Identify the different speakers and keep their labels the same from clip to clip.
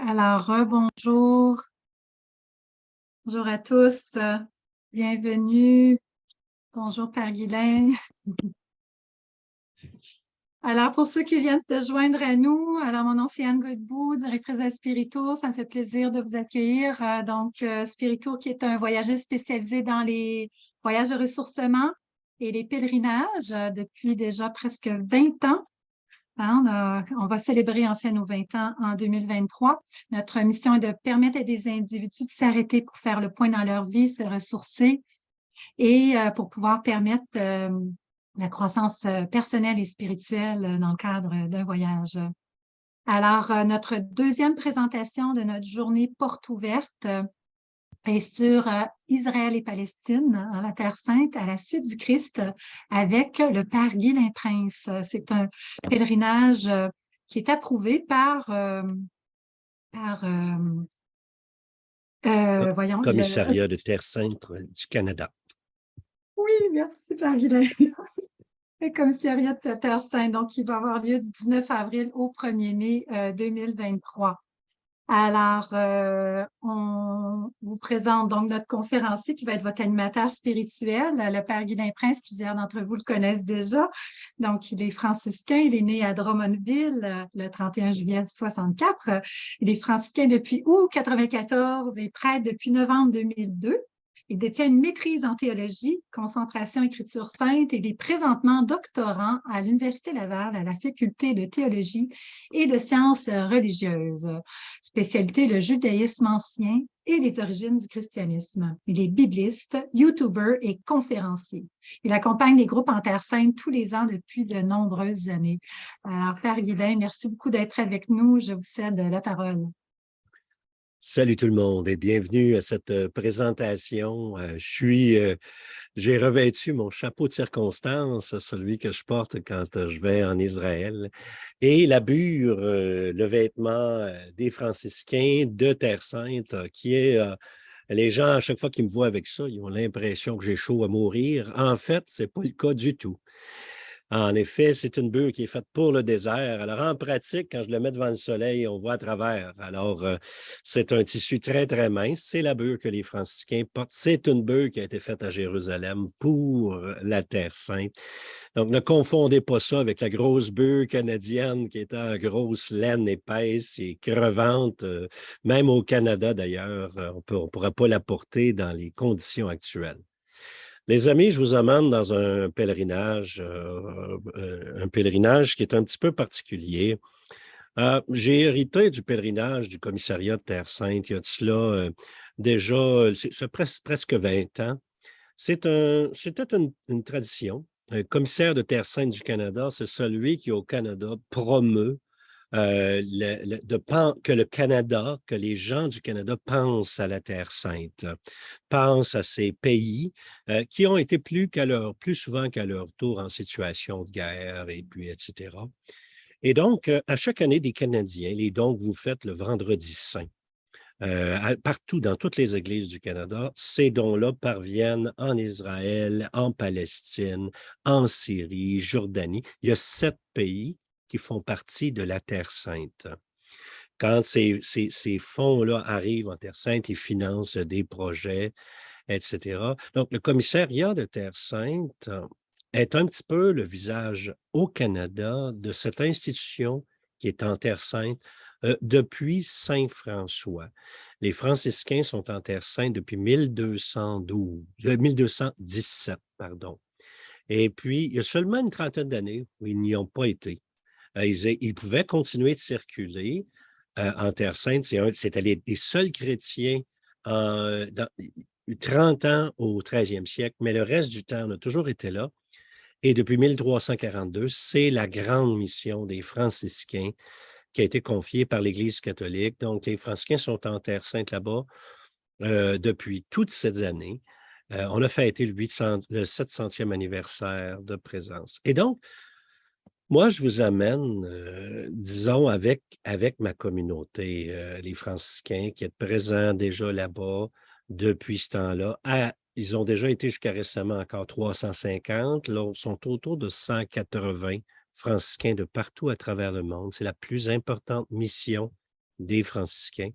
Speaker 1: Alors, bonjour, bonjour à tous, bienvenue, bonjour Père Guylain. Alors, pour ceux qui viennent de joindre à nous, alors mon nom c'est Anne Godbout, directrice de Spiritour, ça me fait plaisir de vous accueillir. Spiritour qui est un voyageur spécialisé dans les voyages de ressourcement et les pèlerinages depuis déjà presque 20 ans. On va célébrer en fait nos 20 ans en 2023. Notre mission est de permettre à des individus de s'arrêter pour faire le point dans leur vie, se ressourcer et pour pouvoir permettre la croissance personnelle et spirituelle dans le cadre d'un voyage. Alors, notre deuxième présentation de notre journée porte ouverte est sur Israël et Palestine, la Terre Sainte, à la suite du Christ, avec le Père Guylain Prince. C'est un pèlerinage qui est approuvé par voyons,
Speaker 2: Commissariat de Terre Sainte du Canada.
Speaker 1: Oui, merci, Père Guylain. Le commissariat de la Terre Sainte, donc, qui va avoir lieu du 19 avril au 1er mai 2023. Alors, on vous présente donc notre conférencier qui va être votre animateur spirituel, le Père Guylain Prince. Plusieurs d'entre vous le connaissent déjà. Donc, il est franciscain. Il est né à Drummondville le 31 juillet 64. Il est franciscain depuis août 94 et prêtre depuis novembre 2002. Il détient une maîtrise en théologie, concentration écriture sainte et il est présentement doctorant à l'Université Laval à la faculté de théologie et de sciences religieuses. Spécialité le judaïsme ancien et les origines du christianisme. Il est bibliste, YouTuber et conférencier. Il accompagne les groupes en Terre Sainte tous les ans depuis de nombreuses années. Alors, Père Guylain, merci beaucoup d'être avec nous. Je vous cède la parole.
Speaker 2: Salut tout le monde et bienvenue à cette présentation. J'ai revêtu mon chapeau de circonstance, celui que je porte quand je vais en Israël, et la bure, le vêtement des franciscains de Terre Sainte, qui est les gens, à chaque fois qu'ils me voient avec ça, ils ont l'impression que j'ai chaud à mourir. En fait, c'est pas le cas du tout. En effet, c'est une bure qui est faite pour le désert. Alors, en pratique, quand je le mets devant le soleil, on voit à travers. Alors, c'est un tissu très, très mince. C'est la bure que les franciscains portent. C'est une bure qui a été faite à Jérusalem pour la Terre Sainte. Donc, ne confondez pas ça avec la grosse bure canadienne qui est en grosse laine épaisse et crevante. Même au Canada, d'ailleurs, on ne pourra pas la porter dans les conditions actuelles. Les amis, je vous amène dans un pèlerinage qui est un petit peu particulier. J'ai hérité du pèlerinage du commissariat de Terre Sainte il y a de cela déjà c'est presque 20 ans. C'était une tradition. Un commissaire de Terre Sainte du Canada, c'est celui qui, au Canada, promeut que le Canada, que les gens du Canada pensent à la Terre Sainte, pensent à ces pays qui ont été plus souvent qu'à leur tour en situation de guerre, et puis, etc. Et donc, à chaque année, des Canadiens, les dons que vous faites le vendredi saint, partout dans toutes les églises du Canada, ces dons-là parviennent en Israël, en Palestine, en Syrie, Jordanie. Il y a 7 pays qui font partie de la Terre Sainte. Quand ces fonds-là arrivent en Terre Sainte, ils financent des projets, etc. Donc, le commissariat de Terre Sainte est un petit peu le visage au Canada de cette institution qui est en Terre Sainte depuis Saint François. Les franciscains sont en Terre Sainte depuis 1217, pardon. Et puis, il y a seulement une trentaine d'années où ils n'y ont pas été. Ils pouvaient continuer de circuler en Terre Sainte. C'était les seuls chrétiens dans 30 ans au 13e siècle, mais le reste du temps, on a toujours été là. Et depuis 1342, c'est la grande mission des franciscains qui a été confiée par l'Église catholique. Donc, les franciscains sont en Terre Sainte là-bas depuis toutes ces années. On a fêté le 700e anniversaire de présence. Et donc, moi, je vous amène, disons, avec ma communauté, les franciscains qui êtes présents déjà là-bas depuis ce temps-là. Ils ont déjà été jusqu'à récemment encore 350. Là, ils sont autour de 180 franciscains de partout à travers le monde. C'est la plus importante mission des franciscains.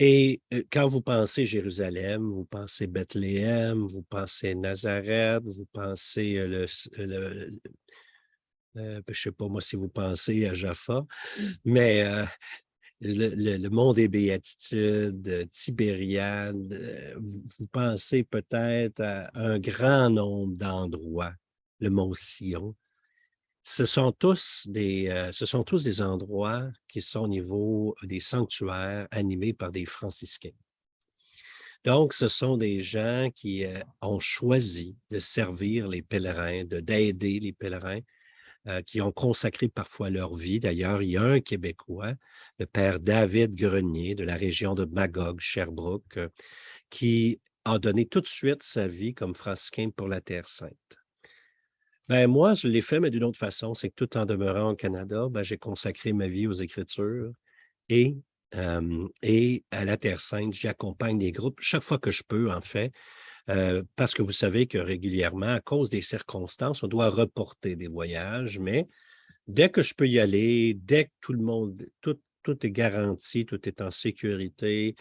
Speaker 2: Et quand vous pensez Jérusalem, vous pensez Bethléem, vous pensez Nazareth, vous pensez je ne sais pas moi si vous pensez à Jaffa, mais le mont des Béatitudes, Tibériade, vous pensez peut-être à un grand nombre d'endroits, le mont Sion. Ce sont tous des endroits qui sont au niveau des sanctuaires animés par des franciscains. Donc, ce sont des gens qui ont choisi de servir les pèlerins, d'aider les pèlerins, qui ont consacré parfois leur vie. D'ailleurs, il y a un Québécois, le père David Grenier, de la région de Magog, Sherbrooke, qui a donné tout de suite sa vie comme franciscain pour la Terre sainte. Ben, moi, je l'ai fait, mais d'une autre façon. C'est que tout en demeurant au Canada, ben, j'ai consacré ma vie aux Écritures et, et à la Terre sainte. J'accompagne des groupes chaque fois que je peux, en fait, parce que vous savez que régulièrement, à cause des circonstances, on doit reporter des voyages, mais dès que je peux y aller, dès que tout le monde, tout est garanti, tout est en sécurité.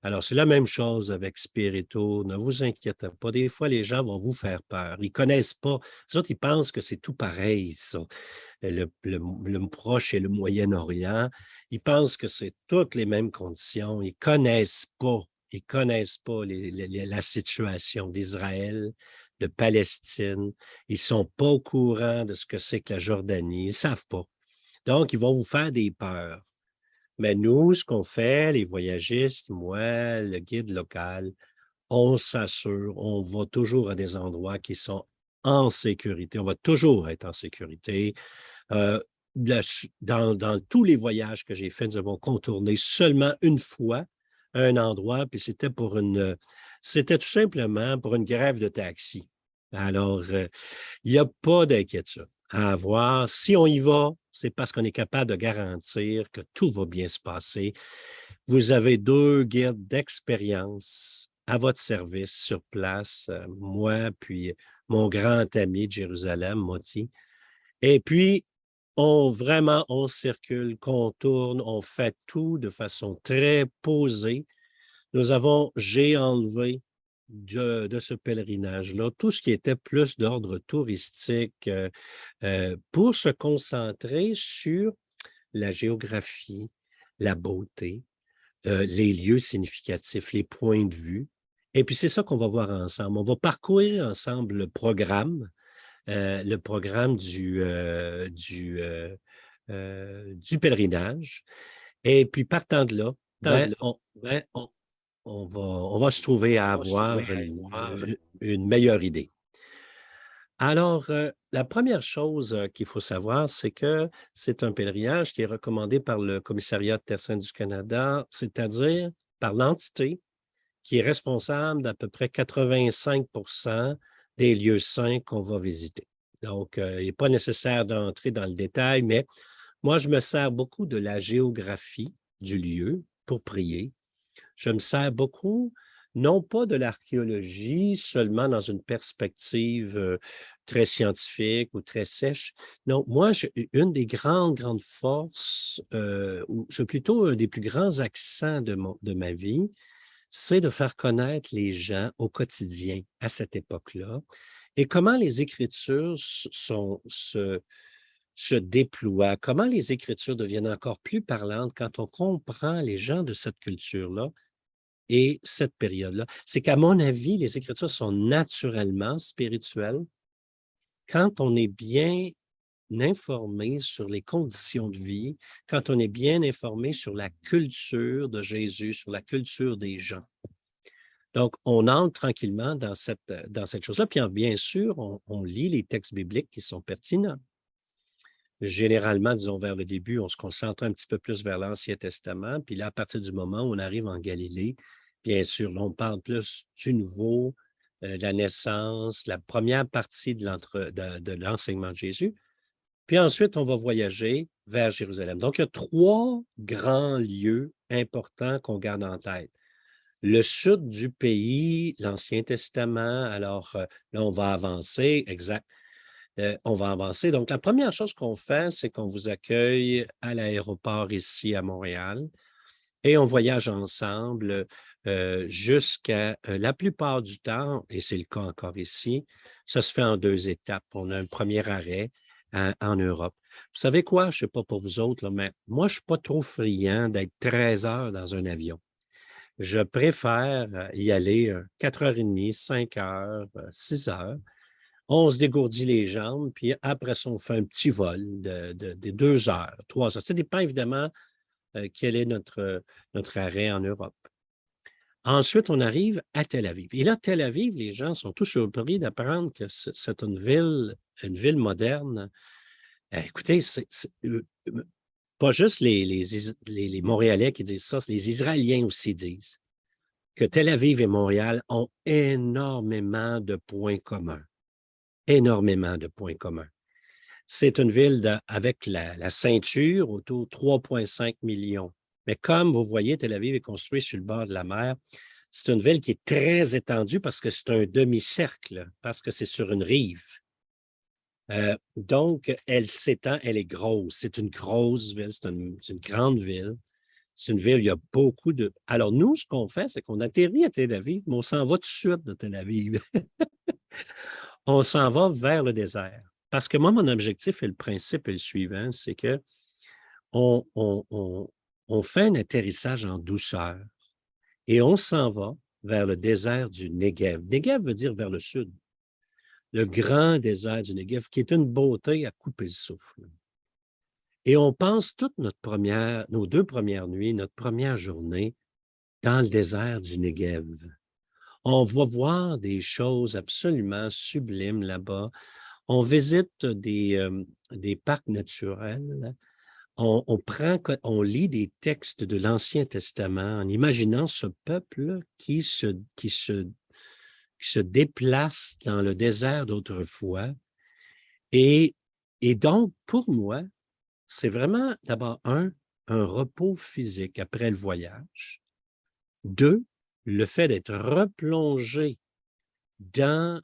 Speaker 2: Alors, c'est la même chose avec Spirito. Ne vous inquiétez pas. Des fois, les gens vont vous faire peur. Ils ne connaissent pas. Les autres, ils pensent que c'est tout pareil, ça. Le Proche et le Moyen-Orient. Ils pensent que c'est toutes les mêmes conditions. Ils ne connaissent pas. Ils ne connaissent pas la situation d'Israël, de Palestine. Ils ne sont pas au courant de ce que c'est que la Jordanie. Ils ne savent pas. Donc, ils vont vous faire des peurs. Mais nous, ce qu'on fait, les voyagistes, moi, le guide local, on s'assure, on va toujours à des endroits qui sont en sécurité. On va toujours être en sécurité. Euh, dans tous les voyages que j'ai faits, nous avons contourné seulement une fois un endroit, puis c'était tout simplement pour une grève de taxi. Alors, il n'y a pas d'inquiétude à avoir. Si on y va, c'est parce qu'on est capable de garantir que tout va bien se passer. Vous avez 2 guides d'expérience à votre service sur place, moi, puis mon grand ami de Jérusalem, Moti. Et puis, on circule, contourne, on fait tout de façon très posée. J'ai enlevé de ce pèlerinage-là tout ce qui était plus d'ordre touristique pour se concentrer sur la géographie, la beauté, les lieux significatifs, les points de vue. Et puis, c'est ça qu'on va voir ensemble. On va parcourir ensemble le programme du pèlerinage. Et puis, partant de là, ben, on va se trouver à avoir une meilleure idée. Alors, la première chose qu'il faut savoir, c'est que c'est un pèlerinage qui est recommandé par le Commissariat de Terre sainte du Canada, c'est-à-dire par l'entité qui est responsable d'à peu près 85 des lieux saints qu'on va visiter. Donc, il n'est pas nécessaire d'entrer dans le détail, mais moi, je me sers beaucoup de la géographie du lieu pour prier. Je me sers beaucoup, non pas de l'archéologie seulement dans une perspective très scientifique ou très sèche. Non, moi, une des grandes forces, ou c'est plutôt un des plus grands accents de ma vie, c'est de faire connaître les gens au quotidien à cette époque-là et comment les Écritures se déploient, comment les Écritures deviennent encore plus parlantes quand on comprend les gens de cette culture-là et cette période-là. C'est qu'à mon avis, les Écritures sont naturellement spirituelles quand on est bien informé sur les conditions de vie, quand on est bien informé sur la culture de Jésus, sur la culture des gens. Donc, on entre tranquillement dans cette chose-là. Puis, bien sûr, on lit les textes bibliques qui sont pertinents. Généralement, disons, vers le début, on se concentre un petit peu plus vers l'Ancien Testament. Puis là, à partir du moment où on arrive en Galilée, bien sûr, là, on parle plus du nouveau, de la naissance, la première partie de l'enseignement de Jésus. Puis ensuite, on va voyager vers Jérusalem. Donc, il y a 3 grands lieux importants qu'on garde en tête. Le sud du pays, l'Ancien Testament, alors là, on va avancer, exact. On va avancer. Donc, la première chose qu'on fait, c'est qu'on vous accueille à l'aéroport ici à Montréal. Et on voyage ensemble jusqu'à la plupart du temps, et c'est le cas encore ici, ça se fait en 2 étapes. On a un premier arrêt en Europe. Vous savez quoi? Je ne sais pas pour vous autres, là, mais moi, je ne suis pas trop friand d'être 13 heures dans un avion. Je préfère y aller 4h30, 5 heures, 6 heures. On se dégourdit les jambes, puis après ça, on fait un petit vol de 2 heures, 3 heures. Ça dépend évidemment quel est notre arrêt en Europe. Ensuite, on arrive à Tel Aviv. Et là, Tel Aviv, les gens sont tous surpris d'apprendre que c'est une ville moderne. Écoutez, pas juste les Montréalais qui disent ça, les Israéliens aussi disent que Tel Aviv et Montréal ont énormément de points communs. Énormément de points communs. C'est une ville avec la ceinture, autour de 3,5 millions. Mais comme vous voyez, Tel Aviv est construit sur le bord de la mer. C'est une ville qui est très étendue parce que c'est un demi-cercle, parce que c'est sur une rive. Donc, elle s'étend, elle est grosse. C'est une grosse ville, c'est une grande ville. C'est une ville, il y a beaucoup de... Alors, nous, ce qu'on fait, c'est qu'on atterrit à Tel Aviv, mais on s'en va tout de suite de Tel Aviv. On s'en va vers le désert. Parce que moi, mon objectif et le principe est le suivant, c'est que on fait un atterrissage en douceur et on s'en va vers le désert du Negev. Negev veut dire vers le sud. Le grand désert du Negev, qui est une beauté à couper le souffle. Et on passe toute nos 2 premières nuits, notre première journée, dans le désert du Negev. On va voir des choses absolument sublimes là-bas. On visite des parcs naturels. On lit des textes de l'Ancien Testament en imaginant ce peuple qui se déplace dans le désert d'autrefois. Et donc, pour moi, c'est vraiment d'abord un repos physique après le voyage. 2, le fait d'être replongé dans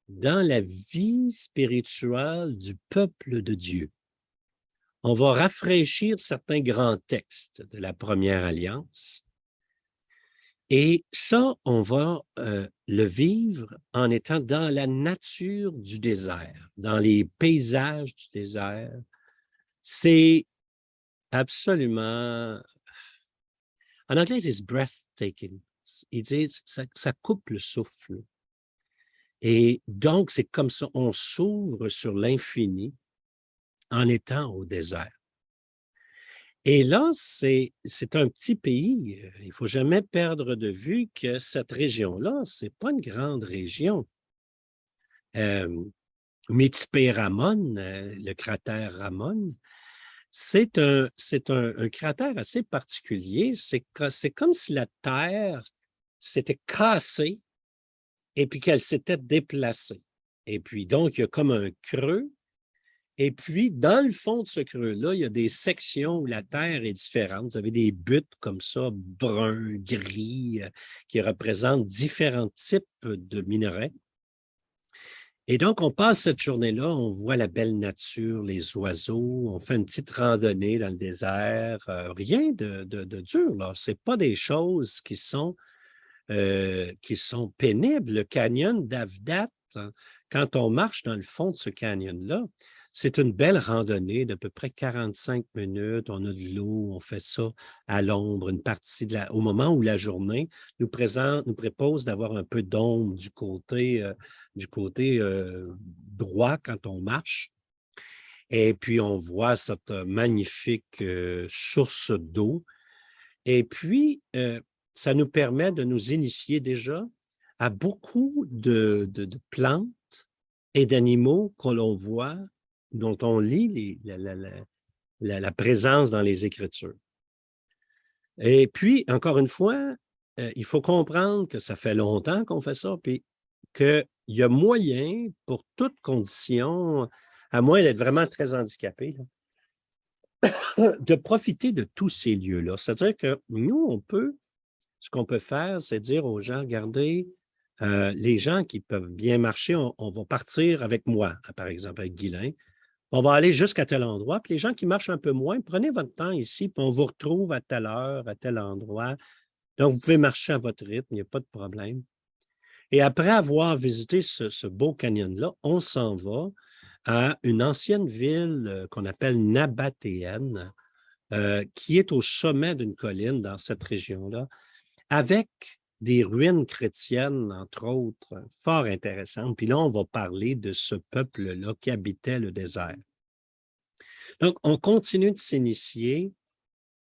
Speaker 2: la vie spirituelle du peuple de Dieu. On va rafraîchir certains grands textes de la Première Alliance. Et ça, on va le vivre en étant dans la nature du désert, dans les paysages du désert. C'est absolument... En anglais, c'est breathtaking. Ils disent ça coupe le souffle. Et donc, c'est comme ça, on s'ouvre sur l'infini en étant au désert. Et là, c'est un petit pays. Il ne faut jamais perdre de vue que cette région-là, ce n'est pas une grande région. Mitzpé Ramon, le cratère Ramon, c'est un cratère assez particulier. C'est comme si la Terre s'était cassée et puis qu'elle s'était déplacée. Et puis, donc, il y a comme un creux. Et puis, dans le fond de ce creux-là, il y a des sections où la terre est différente. Vous avez des buttes comme ça, brun, gris, qui représentent différents types de minerais. Et donc, on passe cette journée-là, on voit la belle nature, les oiseaux, on fait une petite randonnée dans le désert. Rien de dur, là. Ce n'est pas des choses qui sont pénibles. Le canyon d'Avdat, hein, quand on marche dans le fond de ce canyon-là, c'est une belle randonnée d'à peu près 45 minutes. On a de l'eau, on fait ça à l'ombre, une partie au moment où la journée nous propose d'avoir un peu d'ombre du côté droit quand on marche. Et puis, on voit cette magnifique source d'eau. Et puis, ça nous permet de nous initier déjà à beaucoup de plantes et d'animaux que l'on voit, dont on lit la présence dans les Écritures. Et puis, encore une fois, il faut comprendre que ça fait longtemps qu'on fait ça, puis qu'il y a moyen, pour toute condition, à moins d'être vraiment très handicapé, là, de profiter de tous ces lieux-là. C'est-à-dire que nous, ce qu'on peut faire, c'est dire aux gens, regardez, les gens qui peuvent bien marcher, on va partir avec moi, par exemple, avec Guylain. On va aller jusqu'à tel endroit. Puis les gens qui marchent un peu moins, prenez votre temps ici, puis on vous retrouve à telle heure, à tel endroit. Donc, vous pouvez marcher à votre rythme, il n'y a pas de problème. Et après avoir visité ce beau canyon-là, on s'en va à une ancienne ville qu'on appelle Nabatéenne, qui est au sommet d'une colline dans cette région-là, avec des ruines chrétiennes, entre autres, fort intéressantes. Puis là, on va parler de ce peuple-là qui habitait le désert. Donc, on continue de s'initier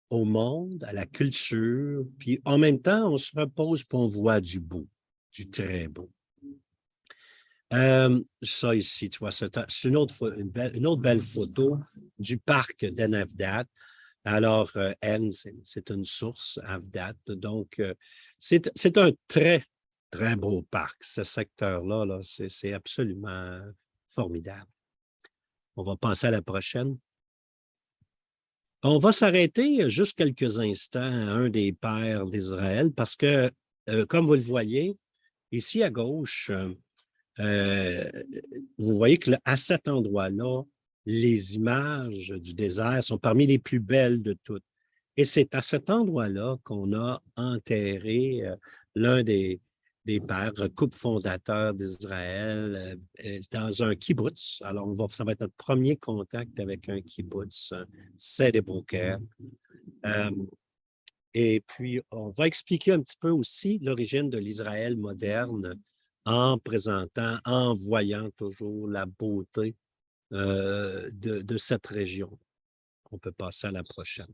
Speaker 2: au monde, à la culture, puis en même temps, on se repose pour on voit du beau, du très beau. Ça ici, tu vois, c'est une autre belle photo du parc d'Enavdat. Alors, N, c'est une source, Avdat. Donc, c'est un très, très beau parc. Ce secteur-là, là, c'est absolument formidable. On va passer à la prochaine. On va s'arrêter juste quelques instants à un des pères d'Israël parce que, comme vous le voyez, ici à gauche, vous voyez qu'à cet endroit-là, les images du désert sont parmi les plus belles de toutes. Et c'est à cet endroit-là qu'on a enterré l'un des pères, couple fondateur d'Israël, dans un kibbutz. Alors, ça va être notre premier contact avec un kibbutz, Sde Boker. Et puis, on va expliquer un petit peu aussi l'origine de l'Israël moderne en présentant, en voyant toujours la beauté de cette région. On peut passer à la prochaine.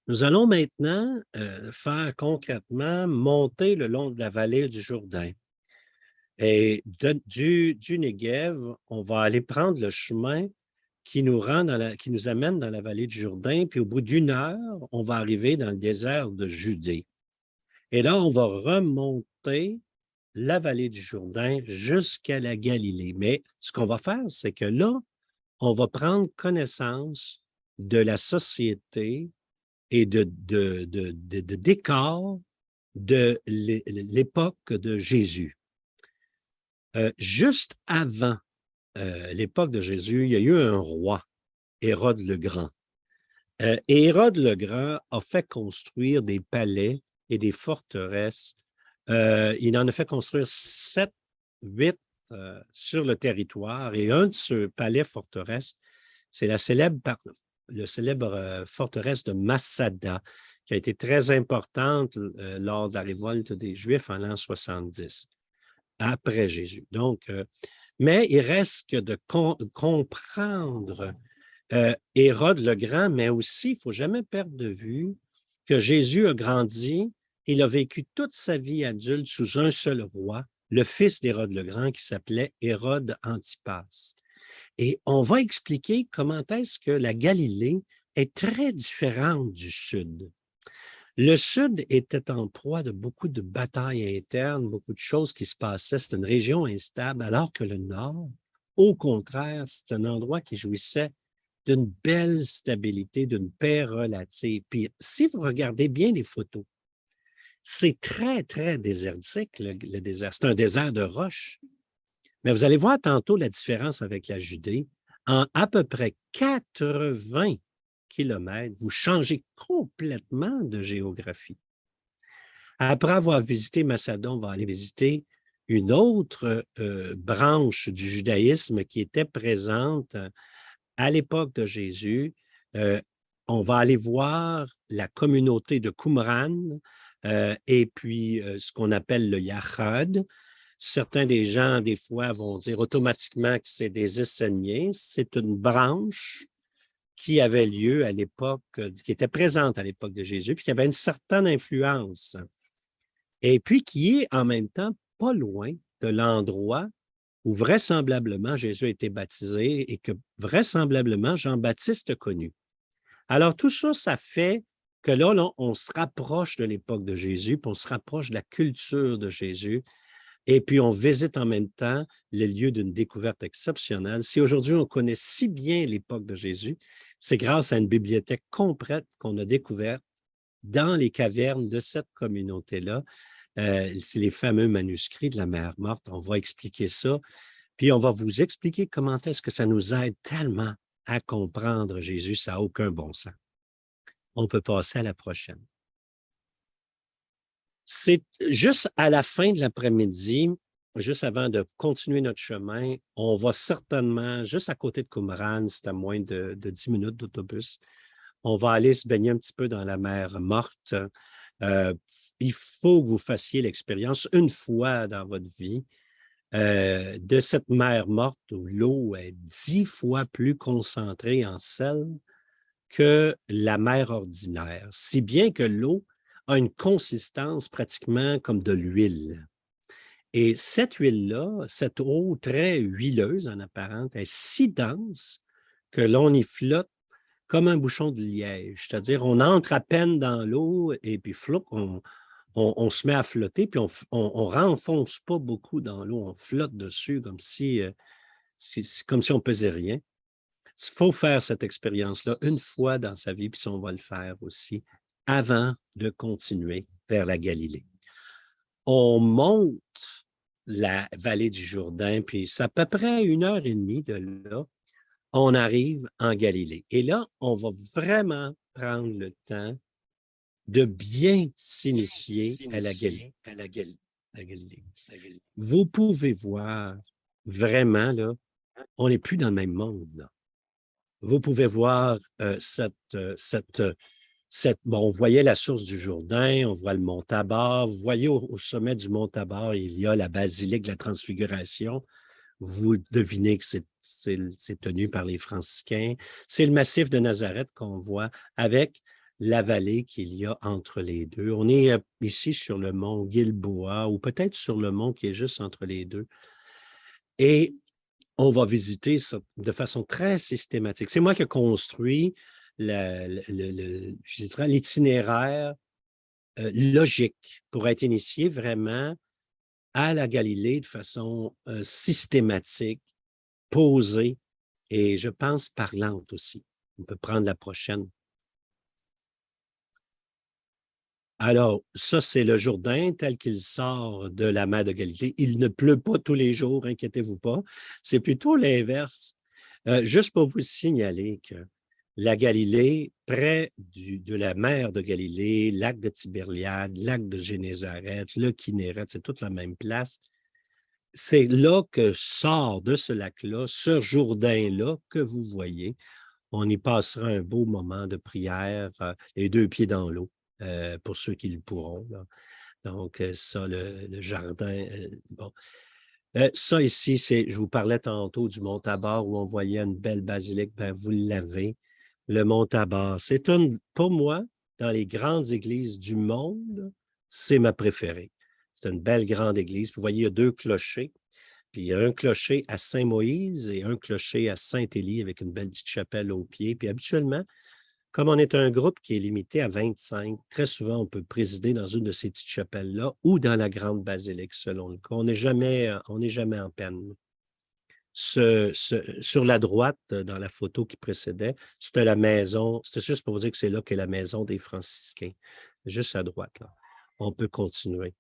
Speaker 2: Nous allons maintenant faire concrètement monter le long de la vallée du Jourdain. Et du Negev, on va aller prendre le chemin qui nous amène dans la vallée du Jourdain, puis au bout d'une heure, on va arriver dans le désert de Judée. Et là, on va remonter la vallée du Jourdain jusqu'à la Galilée. Mais ce qu'on va faire, c'est que là, on va prendre connaissance de la société et de décor de l'époque de Jésus. Juste avant l'époque de Jésus, il y a eu un roi, Hérode le Grand. Et Hérode le Grand a fait construire des palais et des forteresses. Il en a fait construire 7, 8 sur le territoire. Et un de ce palais-forteresse, c'est la célèbre forteresse de Massada, qui a été très importante lors de la révolte des Juifs en l'an 70, après Jésus. Donc, mais il reste que de comprendre Hérode le Grand, mais aussi, il ne faut jamais perdre de vue que Jésus a grandi, il a vécu toute sa vie adulte sous un seul roi, le fils d'Hérode le Grand, qui s'appelait Hérode Antipas. Et on va expliquer comment est-ce que la Galilée est très différente du Sud. Le Sud était en proie de beaucoup de batailles internes, beaucoup de choses qui se passaient. C'est une région instable, alors que le Nord, au contraire, c'est un endroit qui jouissait d'une belle stabilité, d'une paix relative. Puis, si vous regardez bien les photos, c'est très, très désertique, le désert. C'est un désert de roches. Mais vous allez voir tantôt la différence avec la Judée. En à peu près 80 kilomètres, vous changez complètement de géographie. Après avoir visité Macédon, on va aller visiter une autre branche du judaïsme qui était présente à l'époque de Jésus. On va aller voir la communauté de Qumran et puis ce qu'on appelle le Yachad. Certains des gens, des fois, vont dire automatiquement que c'est des Esséniens. C'est une branche qui avait lieu à l'époque, qui était présente à l'époque de Jésus, puis qui avait une certaine influence. Et puis qui est en même temps pas loin de l'endroit où vraisemblablement Jésus a été baptisé et que vraisemblablement Jean-Baptiste a connu. Alors tout ça, ça fait que là, on se rapproche de l'époque de Jésus, puis on se rapproche de la culture de Jésus, et puis on visite en même temps les lieux d'une découverte exceptionnelle. Si aujourd'hui on connaît si bien l'époque de Jésus, c'est grâce à une bibliothèque complète qu'on a découverte dans les cavernes de cette communauté-là. C'est les fameux manuscrits de la Mère morte. On va expliquer ça. Puis on va vous expliquer comment est-ce que ça nous aide tellement à comprendre Jésus, ça n'a aucun bon sens. On peut passer à la prochaine. C'est juste à la fin de l'après-midi, juste avant de continuer notre chemin, on va certainement, juste à côté de Qumran, c'est à moins de 10 minutes d'autobus, on va aller se baigner un petit peu dans la mer Morte. Il faut que vous fassiez l'expérience une fois dans votre vie de cette mer Morte où l'eau est 10 fois plus concentrée en sel que la mer ordinaire, si bien que l'eau a une consistance pratiquement comme de l'huile. Et cette huile-là, cette eau très huileuse en apparence, est si dense que l'on y flotte comme un bouchon de liège. C'est-à-dire, on entre à peine dans l'eau et puis flop, on se met à flotter, puis on ne renfonce pas beaucoup dans l'eau, on flotte dessus comme si on ne pesait rien. Il faut faire cette expérience-là une fois dans sa vie, puis on va le faire aussi avant de continuer vers la Galilée. On monte la vallée du Jourdain, puis c'est à peu près 1h30 de là, on arrive en Galilée. Et là, on va vraiment prendre le temps de bien s'initier à la Galilée. Vous pouvez voir vraiment, là, on n'est plus dans le même monde, là. Vous pouvez voir bon, on voyait la source du Jourdain, on voit le mont Tabor. Vous voyez au sommet du mont Tabor, il y a la basilique de la Transfiguration. Vous devinez que c'est tenu par les franciscains. C'est le massif de Nazareth qu'on voit avec la vallée qu'il y a entre les deux. On est ici sur le mont Gilboa ou peut-être sur le mont qui est juste entre les deux. Et on va visiter ça de façon très systématique. C'est moi qui ai construit je dirais, l'itinéraire logique pour être initié vraiment à la Galilée de façon systématique, posée et, je pense, parlante aussi. On peut prendre la prochaine. Alors, ça, c'est le Jourdain tel qu'il sort de la mer de Galilée. Il ne pleut pas tous les jours, inquiétez-vous pas. C'est plutôt l'inverse. Juste pour vous signaler que la Galilée, près de la mer de Galilée, lac de Tibériade, lac de Génézareth, le Kinneret, c'est toute la même place. C'est là que sort de ce lac-là, ce Jourdain-là que vous voyez. On y passera un beau moment de prière, les 2 pieds dans l'eau, pour ceux qui le pourront, là. Donc, ça, le jardin, bon. Ça ici, je vous parlais tantôt du mont Tabor où on voyait une belle basilique, ben, vous l'avez. Le mont Tabor, pour moi, dans les grandes églises du monde, c'est ma préférée. C'est une belle grande église. Vous voyez, il y a 2 clochers. Puis il y a un clocher à Saint-Moïse et un clocher à Saint-Élie avec une belle petite chapelle au pied. Puis habituellement, comme on est un groupe qui est limité à 25, très souvent, on peut présider dans une de ces petites chapelles-là ou dans la grande basilique, selon le cas. On n'est jamais en peine. Sur la droite, dans la photo qui précédait, c'était la maison, c'était juste pour vous dire que c'est là qu'est la maison des franciscains, juste à droite, là. On peut continuer.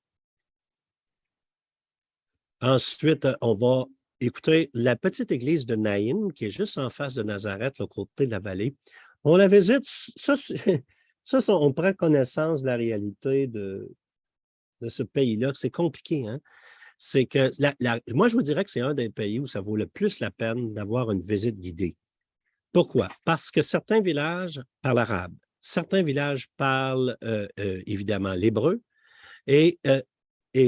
Speaker 2: Ensuite, on va écouter la petite église de Naïm, qui est juste en face de Nazareth, au côté de la vallée. On la visite, on prend connaissance de la réalité de ce pays-là. C'est compliqué, hein? C'est que, moi, je vous dirais que c'est un des pays où ça vaut le plus la peine d'avoir une visite guidée. Pourquoi? Parce que certains villages parlent arabe, certains villages parlent évidemment l'hébreu, et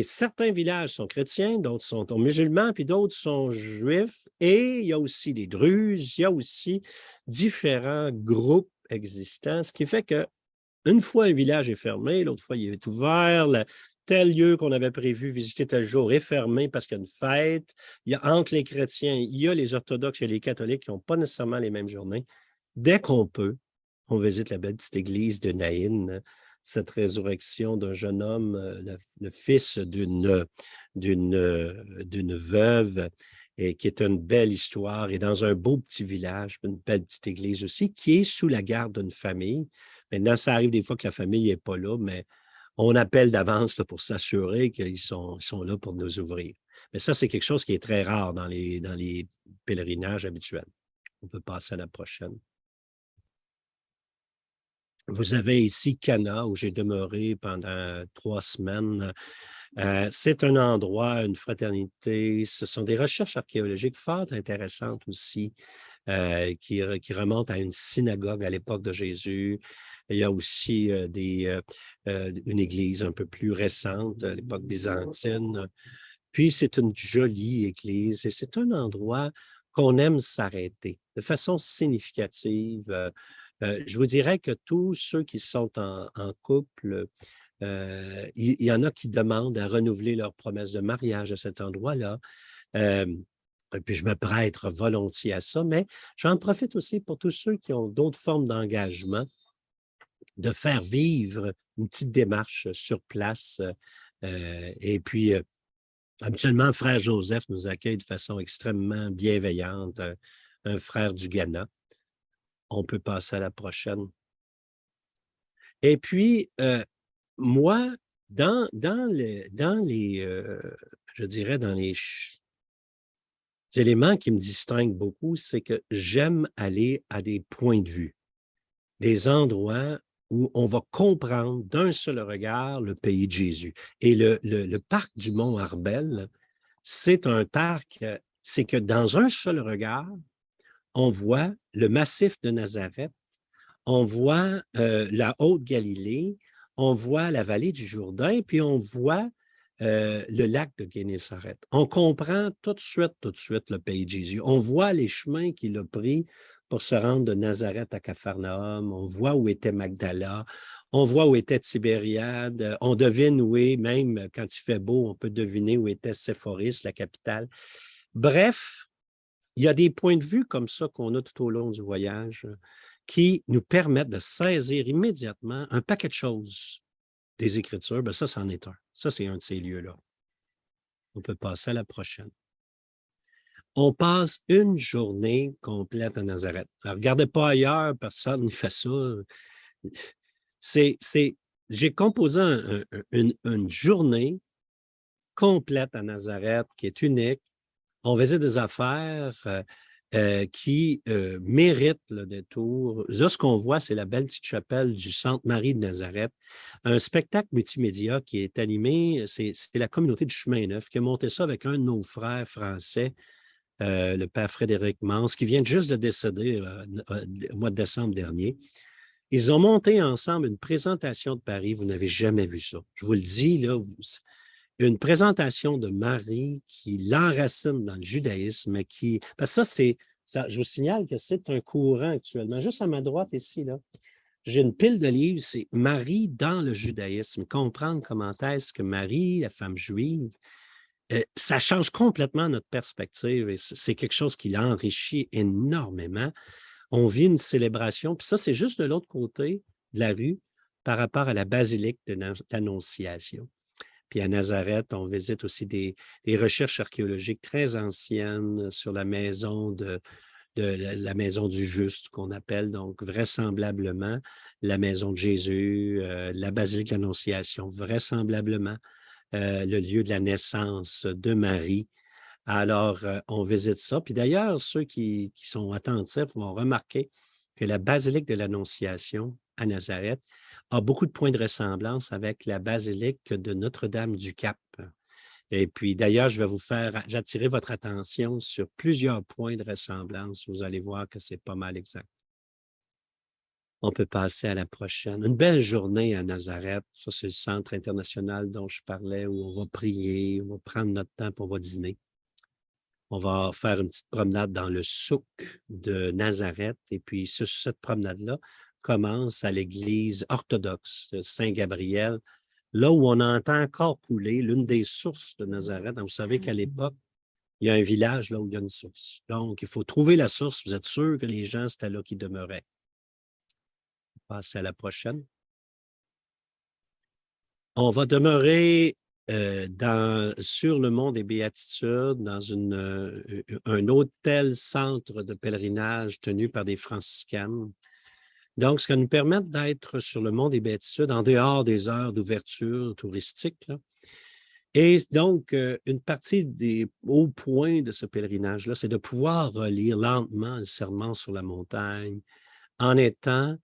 Speaker 2: certains villages sont chrétiens, d'autres sont musulmans, puis d'autres sont juifs, et il y a aussi des druzes, il y a aussi différents groupes existants, ce qui fait que une fois un village est fermé, l'autre fois il est ouvert, tel lieu qu'on avait prévu visiter tel jour est fermé parce qu'il y a une fête. Il y a entre les chrétiens, il y a les orthodoxes et les catholiques qui n'ont pas nécessairement les mêmes journées. Dès qu'on peut, on visite la belle petite église de Naïn, cette résurrection d'un jeune homme, le fils d'une veuve, et qui est une belle histoire, et dans un beau petit village, une belle petite église aussi, qui est sous la garde d'une famille. Maintenant, ça arrive des fois que la famille n'est pas là, mais on appelle d'avance pour s'assurer qu'ils sont là pour nous ouvrir. Mais ça, c'est quelque chose qui est très rare dans les pèlerinages habituels. On peut passer à la prochaine. Vous avez ici Cana, où j'ai demeuré pendant 3 semaines. C'est un endroit, une fraternité. Ce sont des recherches archéologiques fort intéressantes aussi, qui remontent à une synagogue à l'époque de Jésus. Il y a aussi une église un peu plus récente, à l'époque byzantine. Puis, c'est une jolie église et c'est un endroit qu'on aime s'arrêter de façon significative. Je vous dirais que tous ceux qui sont en couple, il y en a qui demandent à renouveler leur promesse de mariage à cet endroit-là. Euh, et puis, je me prête volontiers à ça, mais j'en profite aussi pour tous ceux qui ont d'autres formes d'engagement, de faire vivre une petite démarche sur place. Et puis, habituellement, frère Joseph nous accueille de façon extrêmement bienveillante, un frère du Ghana. On peut passer à la prochaine. Et puis, moi, je dirais, dans les éléments qui me distinguent beaucoup, c'est que j'aime aller à des points de vue, des endroits où on va comprendre d'un seul regard le pays de Jésus. Et le parc du Mont-Arbel, c'est un parc, c'est que dans un seul regard, on voit le massif de Nazareth, on voit la Haute-Galilée, on voit la vallée du Jourdain, puis on voit le lac de Guénézareth. On comprend tout de suite le pays de Jésus. On voit les chemins qu'il a pris pour se rendre de Nazareth à Capharnaüm. On voit où était Magdala. On voit où était Tibériade. On devine où est, même quand il fait beau, on peut deviner où était Séphoris, la capitale. Bref, il y a des points de vue comme ça qu'on a tout au long du voyage qui nous permettent de saisir immédiatement un paquet de choses des Écritures. Bien, ça, c'en est un. Ça, c'est un de ces lieux-là. On peut passer à la prochaine. On passe une journée complète à Nazareth. Alors, regardez pas ailleurs, personne ne fait ça. J'ai composé une journée complète à Nazareth qui est unique. On faisait des affaires qui méritent le détour. Là, ce qu'on voit, c'est la belle petite chapelle du Centre Marie de Nazareth, un spectacle multimédia qui est animé, c'est la communauté du Chemin Neuf qui a monté ça avec un de nos frères français, le père Frédéric Mans, qui vient juste de décéder au mois de décembre dernier. Ils ont monté ensemble une présentation de Paris. Vous n'avez jamais vu ça. Je vous le dis, là, une présentation de Marie qui l'enracine dans le judaïsme, parce que je vous signale que c'est un courant actuellement. Juste à ma droite ici, là, j'ai une pile de livres, c'est Marie dans le judaïsme. Comprendre comment est-ce que Marie, la femme juive, ça change complètement notre perspective et c'est quelque chose qui l'enrichit énormément. On vit une célébration, puis ça, c'est juste de l'autre côté de la rue par rapport à la basilique de l'Annonciation. Puis à Nazareth, on visite aussi des recherches archéologiques très anciennes sur la maison la maison du Juste, qu'on appelle donc vraisemblablement la maison de Jésus, la basilique de l'Annonciation, vraisemblablement le lieu de la naissance de Marie. Alors, on visite ça. Puis d'ailleurs, ceux qui sont attentifs vont remarquer que la basilique de l'Annonciation à Nazareth a beaucoup de points de ressemblance avec la basilique de Notre-Dame-du-Cap. Et puis, d'ailleurs, j'attirer votre attention sur plusieurs points de ressemblance. Vous allez voir que c'est pas mal exact. On peut passer à la prochaine. Une belle journée à Nazareth. Ça, c'est le centre international dont je parlais, où on va prier, on va prendre notre temps, puis on va dîner. On va faire une petite promenade dans le souk de Nazareth. Et puis, cette promenade-là commence à l'église orthodoxe de Saint-Gabriel, là où on entend encore couler l'une des sources de Nazareth. Vous savez qu'à l'époque, il y a un village là où il y a une source. Donc, il faut trouver la source. Vous êtes sûr que les gens, c'était là qui demeuraient. On va passer à la prochaine. On va demeurer sur le mont des Béatitudes, dans un hôtel-centre de pèlerinage tenu par des franciscaines. Donc, ce qui va nous permettre d'être sur le mont des Béatitudes en dehors des heures d'ouverture touristique. Là. Et donc, une partie des hauts points de ce pèlerinage-là, c'est de pouvoir relire lentement le serment sur la montagne en étant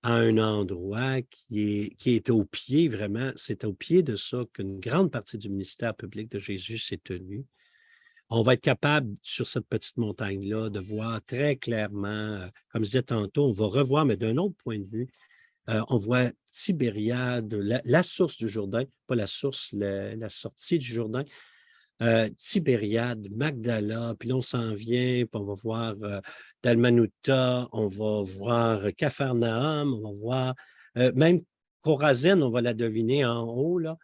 Speaker 2: à un endroit qui est au pied, vraiment, c'est au pied de ça qu'une grande partie du ministère public de Jésus s'est tenue. On va être capable, sur cette petite montagne-là, de voir très clairement, comme je disais tantôt, on va revoir, mais d'un autre point de vue, on voit Tibériade, la source du Jourdain, pas la source, la sortie du Jourdain, Tibériade, Magdala, puis là, on s'en vient, puis on va voir Dalmanutha, on va voir Capharnaüm, on va voir même Chorazin, on va la deviner en haut, là,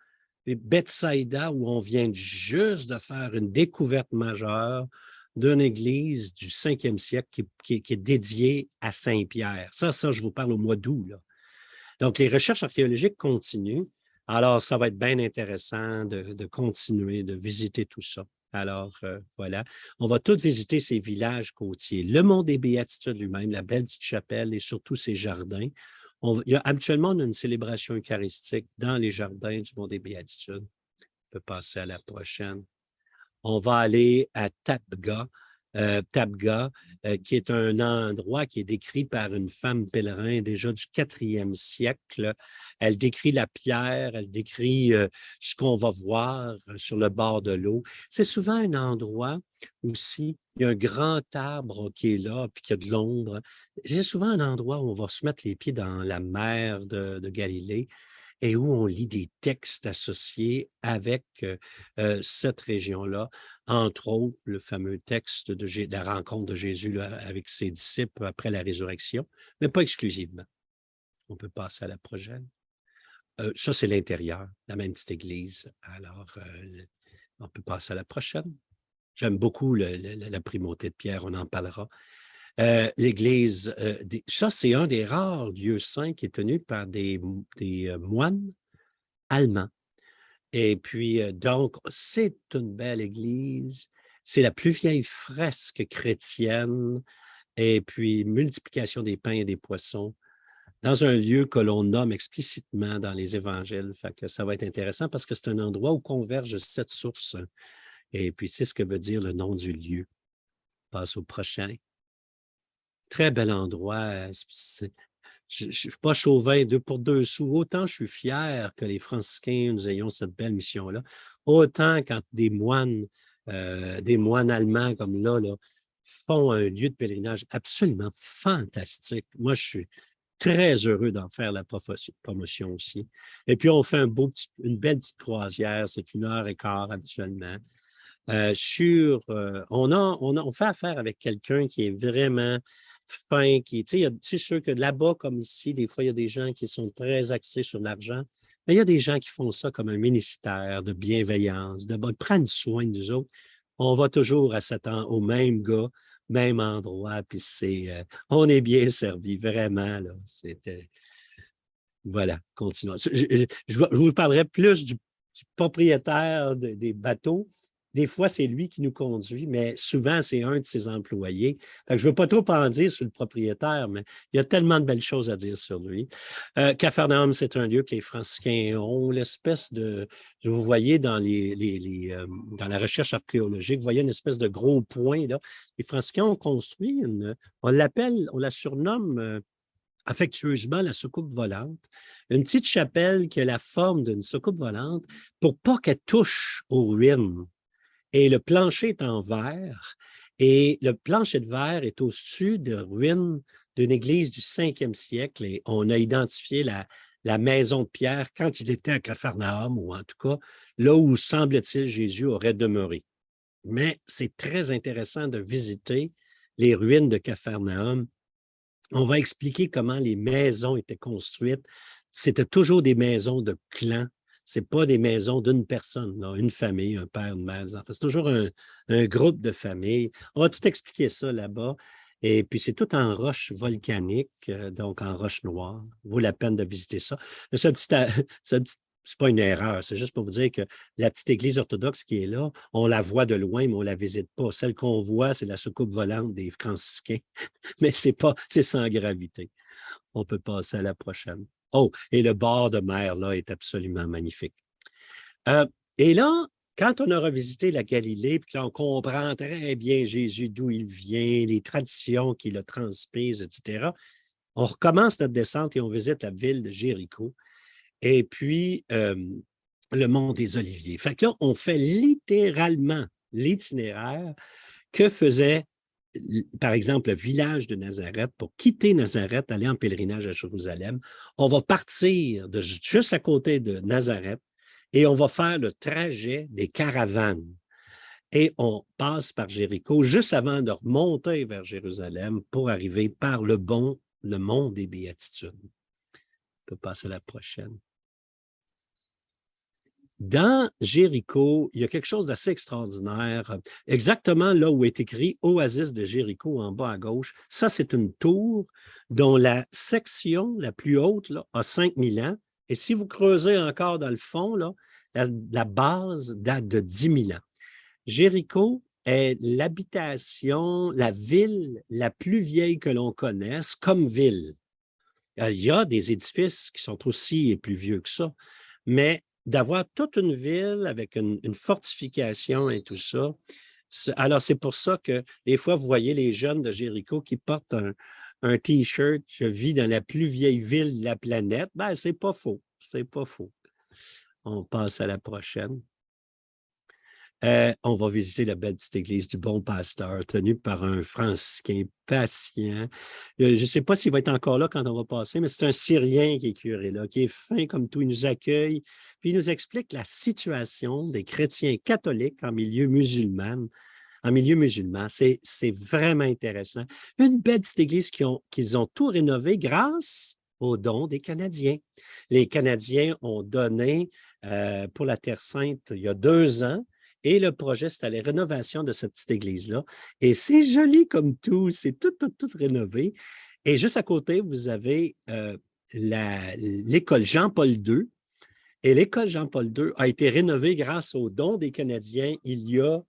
Speaker 2: et Bethsaïda, où on vient juste de faire une découverte majeure d'une église du 5e siècle qui est dédiée à Saint-Pierre. Ça, je vous parle au mois d'août, là. Donc, les recherches archéologiques continuent. Alors, ça va être bien intéressant de continuer, de visiter tout ça. Alors, voilà. On va tous visiter ces villages côtiers. Le Mont des Béatitudes lui-même, la belle petite chapelle et surtout ses jardins. Habituellement, on a une célébration eucharistique dans les jardins du Mont des Béatitudes. On peut passer à la prochaine. On va aller à Tabga, qui est un endroit qui est décrit par une femme pèlerin déjà du 4e siècle. Elle décrit la pierre, elle décrit ce qu'on va voir sur le bord de l'eau. C'est souvent un endroit aussi, il y a un grand arbre qui est là, puis qu'il y a de l'ombre. C'est souvent un endroit où on va se mettre les pieds dans la mer de Galilée et où on lit des textes associés avec cette région-là, entre autres le fameux texte de la rencontre de Jésus là, avec ses disciples après la résurrection, mais pas exclusivement. On peut passer à la prochaine. Ça, c'est l'intérieur, la même petite église. Alors, on peut passer à la prochaine. J'aime beaucoup la primauté de Pierre, on en parlera. L'église, ça, c'est un des rares lieux saints qui est tenu par des moines allemands. Et puis, donc, c'est une belle église. C'est la plus vieille fresque chrétienne. Et puis, multiplication des pains et des poissons dans un lieu que l'on nomme explicitement dans les évangiles. Fait que ça va être intéressant parce que c'est un endroit où convergent 7 sources. Et puis, c'est ce que veut dire le nom du lieu. On passe au prochain. Très bel endroit. Je ne suis pas chauvin, 2 pour 2 sous. Autant je suis fier que les franciscains, nous ayons cette belle mission-là, autant quand des moines allemands comme là, font un lieu de pèlerinage absolument fantastique. Moi, je suis très heureux d'en faire la promotion aussi. Et puis, on fait une belle petite croisière, c'est 1h15 habituellement. On fait affaire avec quelqu'un qui est vraiment fin, c'est sûr que là-bas, comme ici, des fois, il y a des gens qui sont très axés sur l'argent, mais il y a des gens qui font ça comme un ministère de bienveillance, de prendre soin de nous autres. On va toujours au même gars, même endroit, puis on est bien servi, vraiment, là. Voilà, continuons. Je vous parlerai plus du propriétaire des bateaux. Des fois, c'est lui qui nous conduit, mais souvent, c'est un de ses employés. Fait que je ne veux pas trop en dire sur le propriétaire, mais il y a tellement de belles choses à dire sur lui. Capharnaüm, c'est un lieu que les franciscains ont l'espèce de... Vous voyez dans dans la recherche archéologique, vous voyez une espèce de gros point, là. Les franciscains ont construit on la surnomme affectueusement la soucoupe volante, une petite chapelle qui a la forme d'une soucoupe volante pour pas qu'elle touche aux ruines. Et le plancher est en verre, et le plancher de verre est au-dessus de ruines d'une église du 5e siècle, et on a identifié la maison de Pierre quand il était à Capharnaüm, ou en tout cas, là où, semble-t-il, Jésus aurait demeuré. Mais c'est très intéressant de visiter les ruines de Capharnaüm. On va expliquer comment les maisons étaient construites. C'était toujours des maisons de clans. Ce n'est pas des maisons d'une personne, là, une famille, un père, une mère, des enfants. C'est toujours un groupe de familles. On va tout expliquer ça là-bas. Et puis, c'est tout en roche volcanique, donc en roche noire. Vaut la peine de visiter ça. C'est pas une erreur, c'est juste pour vous dire que la petite église orthodoxe qui est là, on la voit de loin, mais on ne la visite pas. Celle qu'on voit, c'est la soucoupe volante des franciscains, mais c'est sans gravité. On peut passer à la prochaine. Oh, et le bord de mer, là, est absolument magnifique. Et là, quand on a revisité la Galilée, puis on comprend très bien Jésus, d'où il vient, les traditions qu'il a transmises, etc., on recommence notre descente et on visite la ville de Jéricho. Et puis, le mont des Oliviers. Fait que là, on fait littéralement l'itinéraire que faisait, par exemple, le village de Nazareth. Pour quitter Nazareth, aller en pèlerinage à Jérusalem, on va partir de juste à côté de Nazareth et on va faire le trajet des caravanes. Et on passe par Jéricho juste avant de remonter vers Jérusalem pour arriver par le mont des Béatitudes. On peut passer à la prochaine. Dans Jéricho, il y a quelque chose d'assez extraordinaire. Exactement là où est écrit « Oasis de Jéricho » en bas à gauche, ça, c'est une tour dont la section la plus haute là, a 5000 ans. Et si vous creusez encore dans le fond, là, la base date de 10 000 ans. Jéricho est l'habitation, la ville la plus vieille que l'on connaisse comme ville. Il y a des édifices qui sont aussi plus vieux que ça, mais d'avoir toute une ville avec une fortification et tout ça. Alors, c'est pour ça que des fois, vous voyez les jeunes de Jéricho qui portent un T-shirt « Je vis dans la plus vieille ville de la planète ». Ben, c'est pas faux, c'est pas faux. On passe à la prochaine. On va visiter la belle petite église du Bon Pasteur, tenue par un franciscain patient. Je ne sais pas s'il va être encore là quand on va passer, mais c'est un Syrien qui est curé là, qui est fin comme tout. Il nous accueille, puis il nous explique la situation des chrétiens catholiques en milieu musulman. C'est vraiment intéressant. Une belle petite église qu'ils ont tout rénové grâce aux dons des Canadiens. Les Canadiens ont donné pour la Terre Sainte il y a 2 ans. Et le projet, c'était la rénovation de cette petite église-là. Et c'est joli comme tout, c'est tout rénové. Et juste à côté, vous avez l'école Jean-Paul II. Et l'école Jean-Paul II a été rénovée grâce aux dons des Canadiens il y a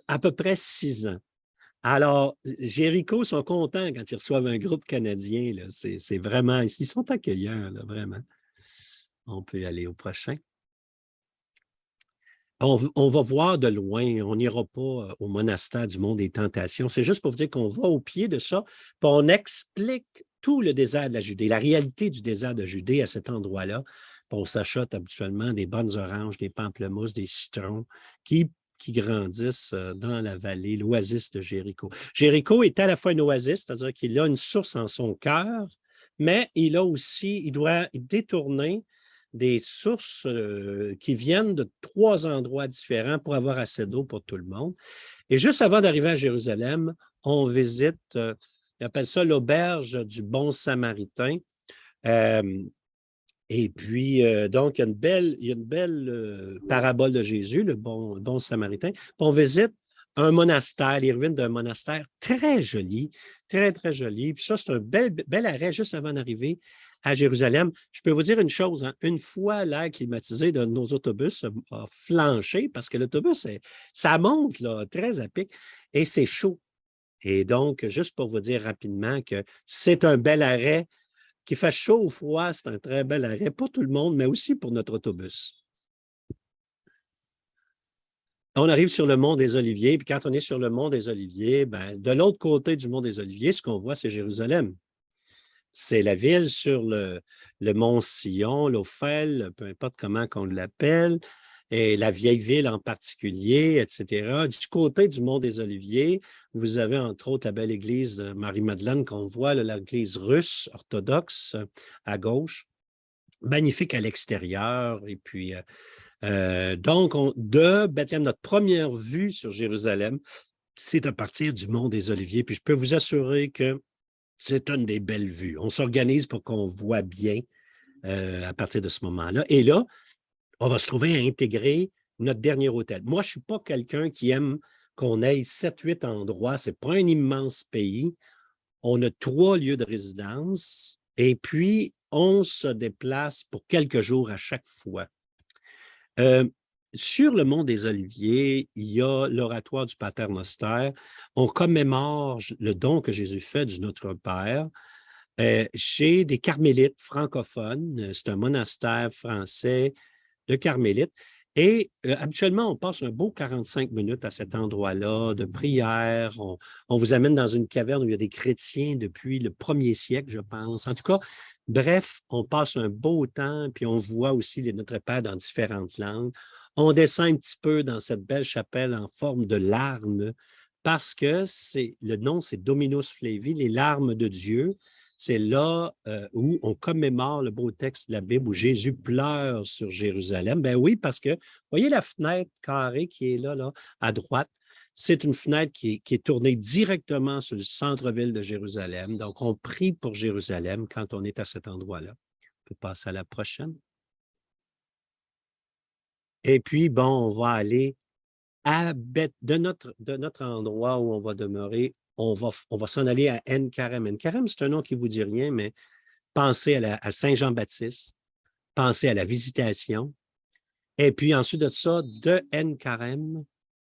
Speaker 2: à peu près 6 ans. Alors, Jéricho sont contents quand ils reçoivent un groupe canadien. C'est vraiment, ils sont accueillants, là, vraiment. On peut aller au prochain. On va voir de loin, on n'ira pas au monastère du Mont des Tentations. C'est juste pour vous dire qu'on va au pied de ça, puis on explique tout le désert de la Judée, la réalité du désert de Judée à cet endroit-là. On s'achète habituellement des bonnes oranges, des pamplemousses, des citrons qui grandissent dans la vallée, l'oasis de Jéricho. Jéricho est à la fois une oasis, c'est-à-dire qu'il a une source en son cœur, mais il doit détourner des sources qui viennent de 3 endroits différents pour avoir assez d'eau pour tout le monde. Et juste avant d'arriver à Jérusalem, on visite, ils appellent ça l'auberge du Bon Samaritain. Et puis, donc, il y a une belle parabole de Jésus, le bon Samaritain. Puis on visite un monastère, les ruines d'un monastère très joli, très, très joli. Puis ça, c'est un bel arrêt juste avant d'arriver à Jérusalem. Je peux vous dire une chose, hein, une fois l'air climatisé de nos autobus a flanché parce que l'autobus, ça monte là, très à pic et c'est chaud. Et donc, juste pour vous dire rapidement que c'est un bel arrêt, qu'il fait chaud ou froid, c'est un très bel arrêt pour tout le monde, mais aussi pour notre autobus. On arrive sur le mont des Oliviers, puis quand on est sur le mont des Oliviers, ben, de l'autre côté du mont des Oliviers, ce qu'on voit, c'est Jérusalem. C'est la ville sur le mont Sion, l'Ophel, peu importe comment qu'on l'appelle, et la vieille ville en particulier, etc. Du côté du mont des Oliviers, vous avez entre autres la belle église de Marie-Madeleine qu'on voit, l'église russe orthodoxe à gauche, magnifique à l'extérieur. Et puis, donc, de Bethléem, notre première vue sur Jérusalem, c'est à partir du mont des Oliviers. Puis je peux vous assurer que c'est une des belles vues. On s'organise pour qu'on voit bien à partir de ce moment-là. Et là, on va se trouver à intégrer notre dernier hôtel. Moi, je ne suis pas quelqu'un qui aime qu'on ait 7-8 endroits. Ce n'est pas un immense pays. On a 3 lieux de résidence et puis on se déplace pour quelques jours à chaque fois. Sur le mont des Oliviers, il y a l'oratoire du Pater Noster. On commémore le don que Jésus fait du Notre Père chez des carmélites francophones. C'est un monastère français de carmélites. Et habituellement, on passe un beau 45 minutes à cet endroit-là de prière. On vous amène dans une caverne où il y a des chrétiens depuis le 1er siècle, je pense. En tout cas, bref, on passe un beau temps, puis on voit aussi les Notre Père dans différentes langues. On descend un petit peu dans cette belle chapelle en forme de larmes parce que le nom, c'est Dominus Flevi, les larmes de Dieu. C'est là où on commémore le beau texte de la Bible où Jésus pleure sur Jérusalem. Ben oui, parce que, voyez la fenêtre carrée qui est là, là, à droite, c'est une fenêtre qui est tournée directement sur le centre-ville de Jérusalem. Donc, on prie pour Jérusalem quand on est à cet endroit-là. On peut passer à la prochaine. Et puis, bon, on va aller de notre endroit où on va demeurer, on va s'en aller à En-Carem. En-Carem, c'est un nom qui ne vous dit rien, mais pensez à Saint-Jean-Baptiste, pensez à la Visitation. Et puis ensuite de ça, de En-Carem,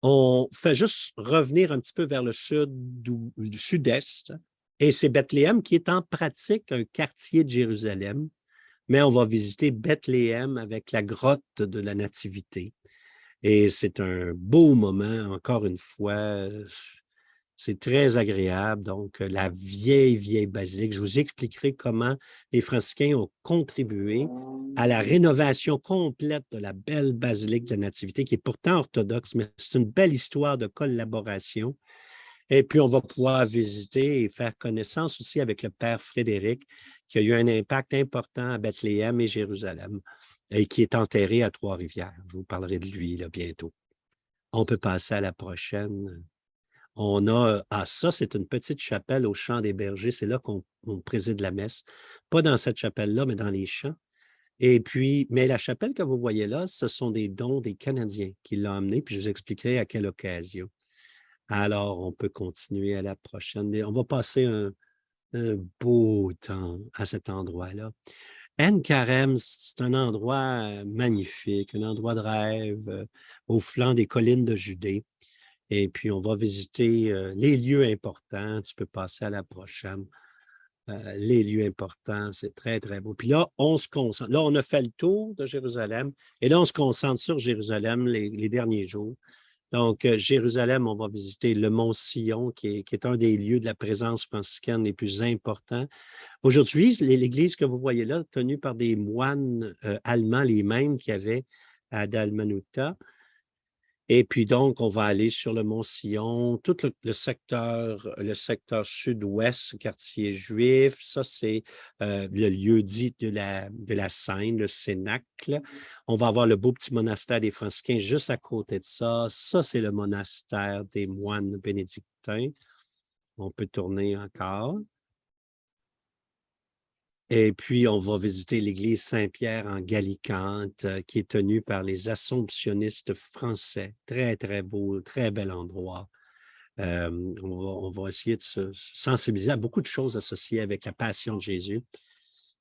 Speaker 2: on fait juste revenir un petit peu vers le sud, du sud-est. Et c'est Bethléem qui est en pratique un quartier de Jérusalem, mais on va visiter Bethléem avec la grotte de la Nativité. Et c'est un beau moment, encore une fois. C'est très agréable. Donc, la vieille basilique. Je vous expliquerai comment les franciscains ont contribué à la rénovation complète de la belle basilique de la Nativité, qui est pourtant orthodoxe, mais c'est une belle histoire de collaboration. Et puis, on va pouvoir visiter et faire connaissance aussi avec le père Frédéric, qui a eu un impact important à Bethléem et Jérusalem, et qui est enterré à Trois-Rivières. Je vous parlerai de lui là, bientôt. On peut passer à la prochaine. On a, ça, c'est une petite chapelle au Champ des Bergers. C'est là qu'on préside la messe. Pas dans cette chapelle-là, mais dans les champs. Et puis, mais la chapelle que vous voyez là, ce sont des dons des Canadiens qui l'ont amenée, puis je vous expliquerai à quelle occasion. Alors, on peut continuer à la prochaine. On va passer un beau temps à cet endroit-là. En-Carem, c'est un endroit magnifique, un endroit de rêve au flanc des collines de Judée. Et puis, on va visiter les lieux importants. Tu peux passer à la prochaine. Les lieux importants, c'est très, très beau. Puis là, on se concentre. Là, on a fait le tour de Jérusalem. Et là, on se concentre sur Jérusalem les derniers jours. Donc, Jérusalem, on va visiter le mont Sion, qui est un des lieux de la présence franciscaine les plus importants. Aujourd'hui, l'église que vous voyez là, tenue par des moines allemands, les mêmes qu'il y avait à Dalmanuta. Et puis donc, on va aller sur le mont Sion, tout le secteur sud-ouest, quartier juif. Ça, c'est le lieu dit de la Seine, le Cénacle. On va avoir le beau petit monastère des franciscains juste à côté de ça. Ça, c'est le monastère des moines bénédictins. On peut tourner encore. Et puis, on va visiter l'église Saint-Pierre en Gallicante, qui est tenue par les Assomptionnistes français. Très, très beau, très bel endroit. On va essayer de se sensibiliser à beaucoup de choses associées avec la passion de Jésus.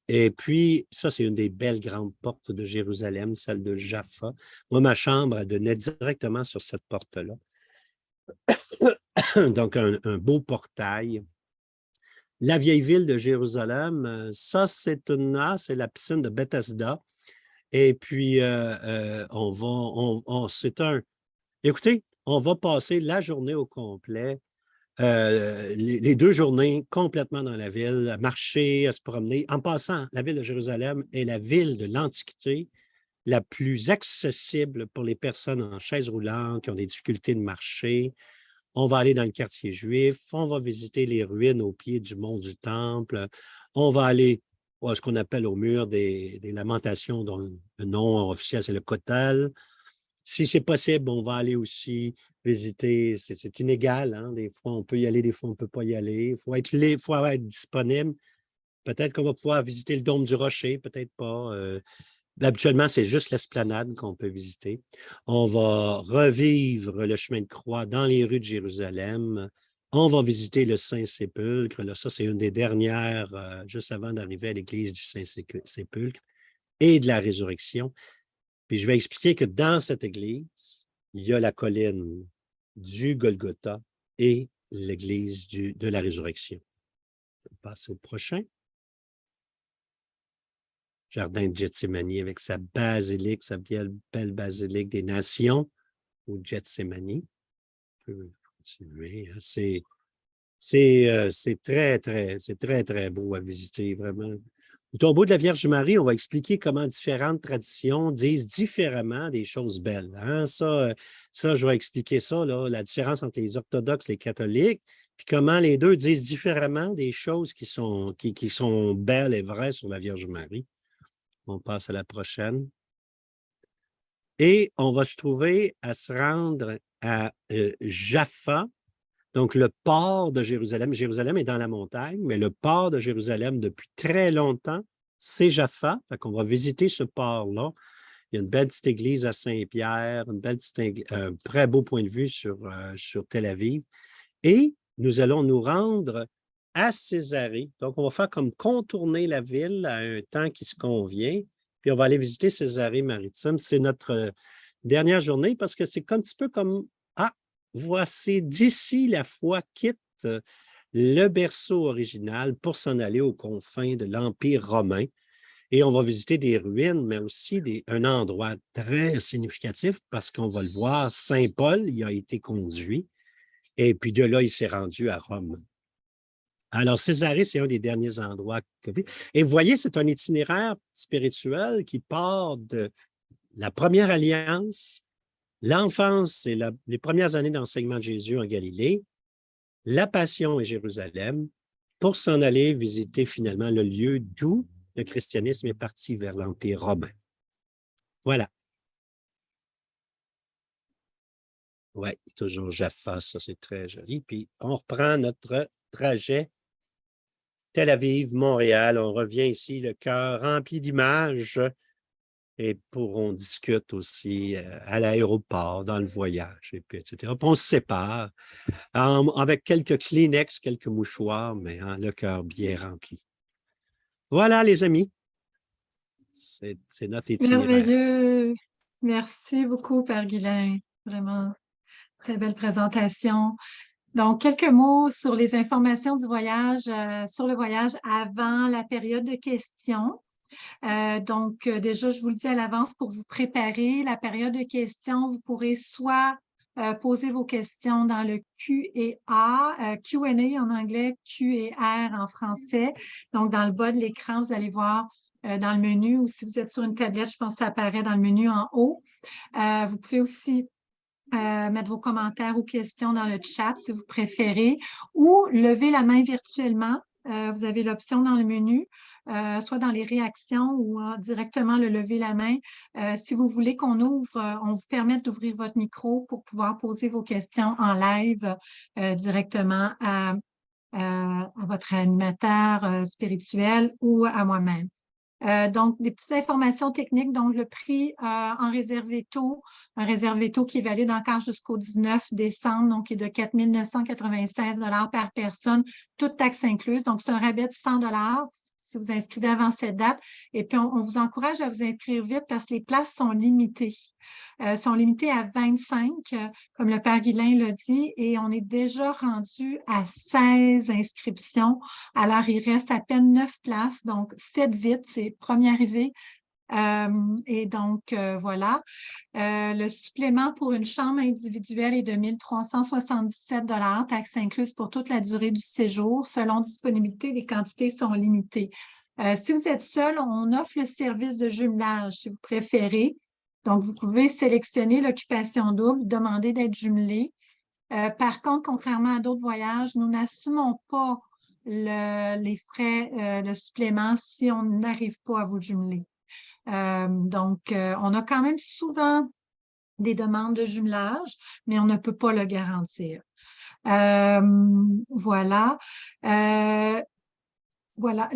Speaker 2: Et puis, ça, c'est une des belles grandes portes de Jérusalem, celle de Jaffa. Moi, ma chambre, elle donnait directement sur cette porte-là. Donc, un beau portail. La vieille ville de Jérusalem, ça, c'est la piscine de Bethesda. Et puis, écoutez, on va passer la journée au complet, les 2 journées complètement dans la ville, à marcher, à se promener. En passant, la ville de Jérusalem est la ville de l'Antiquité la plus accessible pour les personnes en chaise roulante qui ont des difficultés de marcher. On va aller dans le quartier juif, on va visiter les ruines au pied du mont du Temple, on va aller à ce qu'on appelle au mur des Lamentations, dont le nom officiel, c'est le Kotel. Si c'est possible, on va aller aussi visiter, c'est inégal, hein? Des fois, on peut y aller, des fois, on ne peut pas y aller. Il faut être disponible. Peut-être qu'on va pouvoir visiter le Dôme du Rocher, peut-être pas. Habituellement, c'est juste l'esplanade qu'on peut visiter. On va revivre le chemin de croix dans les rues de Jérusalem. On va visiter le Saint-Sépulcre. Là, ça, c'est une des dernières, juste avant d'arriver à l'église du Saint-Sépulcre et de la résurrection. Puis je vais expliquer que dans cette église, il y a la colline du Golgotha et l'église de la résurrection. On va passer au prochain. jardin de Gethsémani avec sa basilique, sa belle basilique des Nations au Gethsémani. On peut continuer. C'est très, très beau à visiter, vraiment. Au tombeau de la Vierge Marie, on va expliquer comment différentes traditions disent différemment des choses belles. Hein? Ça, je vais expliquer ça, là, la différence entre les orthodoxes et les catholiques, puis comment les deux disent différemment des choses qui sont belles et vraies sur la Vierge Marie. On passe à la prochaine. Et on va se trouver à se rendre à Jaffa, donc le port de Jérusalem. Jérusalem est dans la montagne, mais le port de Jérusalem, depuis très longtemps, c'est Jaffa. Fait qu'on va visiter ce port-là. Il y a une belle petite église à Saint-Pierre, un très beau point de vue sur Tel Aviv. Et nous allons nous rendre à Césarée. Donc, on va faire comme contourner la ville à un temps qui se convient. Puis, on va aller visiter Césarée-Maritime. C'est notre dernière journée parce que c'est un petit peu comme, voici d'ici la foi quitte le berceau original pour s'en aller aux confins de l'Empire romain. Et on va visiter des ruines, mais aussi un endroit très significatif parce qu'on va le voir, Saint-Paul y a été conduit. Et puis de là, il s'est rendu à Rome. Alors, Césarée, c'est un des derniers endroits. Et vous voyez, c'est un itinéraire spirituel qui part de la première alliance, l'enfance et les premières années d'enseignement de Jésus en Galilée, la Passion et Jérusalem, pour s'en aller visiter finalement le lieu d'où le christianisme est parti vers l'Empire romain. Voilà. Oui, toujours Jaffa, ça c'est très joli. Puis on reprend notre trajet Tel Aviv, Montréal. On revient ici, le cœur rempli d'images. Et on discute aussi à l'aéroport, dans le voyage, et puis, etc. Puis on se sépare avec quelques Kleenex, quelques mouchoirs, mais le cœur bien rempli. Voilà, les amis. C'est notre itinéraire.
Speaker 1: Merveilleux. Merci beaucoup, Père Guilain. Vraiment, très belle présentation. Donc, quelques mots sur les informations du voyage, sur le voyage avant la période de questions. Déjà, je vous le dis à l'avance pour vous préparer. La période de questions, vous pourrez soit poser vos questions dans le Q&A, Q&A en anglais, Q&R en français. Donc, dans le bas de l'écran, vous allez voir dans le menu, ou si vous êtes sur une tablette, je pense que ça apparaît dans le menu en haut. Vous pouvez aussi mettre vos commentaires ou questions dans le chat si vous préférez, ou lever la main virtuellement. Vous avez l'option dans le menu, soit dans les réactions ou directement le lever la main. Si vous voulez on vous permette d'ouvrir votre micro pour pouvoir poser vos questions en live directement à votre animateur spirituel ou à moi-même. Donc, des petites informations techniques. Donc, le prix en réservé tôt, un réservé taux qui est valide encore jusqu'au 19 décembre, donc qui est de 4 996 $ par personne, toute taxe incluse. Donc, c'est un rabais de 100 $ si vous inscrivez avant cette date. Et puis, on vous encourage à vous inscrire vite parce que les places sont limitées. Sont limitées à 25, comme le Père Guilain l'a dit, et on est déjà rendu à 16 inscriptions. Alors, il reste à peine 9 places, donc faites vite, c'est premier arrivé. Voilà. Le supplément pour une chambre individuelle est de 1 377 $, taxes incluses pour toute la durée du séjour. Selon disponibilité, les quantités sont limitées. Si vous êtes seul, on offre le service de jumelage si vous préférez. Donc, vous pouvez sélectionner l'occupation double, demander d'être jumelé. Par contre, contrairement à d'autres voyages, nous n'assumons pas les frais, le supplément si on n'arrive pas à vous jumeler. On a quand même souvent des demandes de jumelage, mais on ne peut pas le garantir. Voilà. Voilà,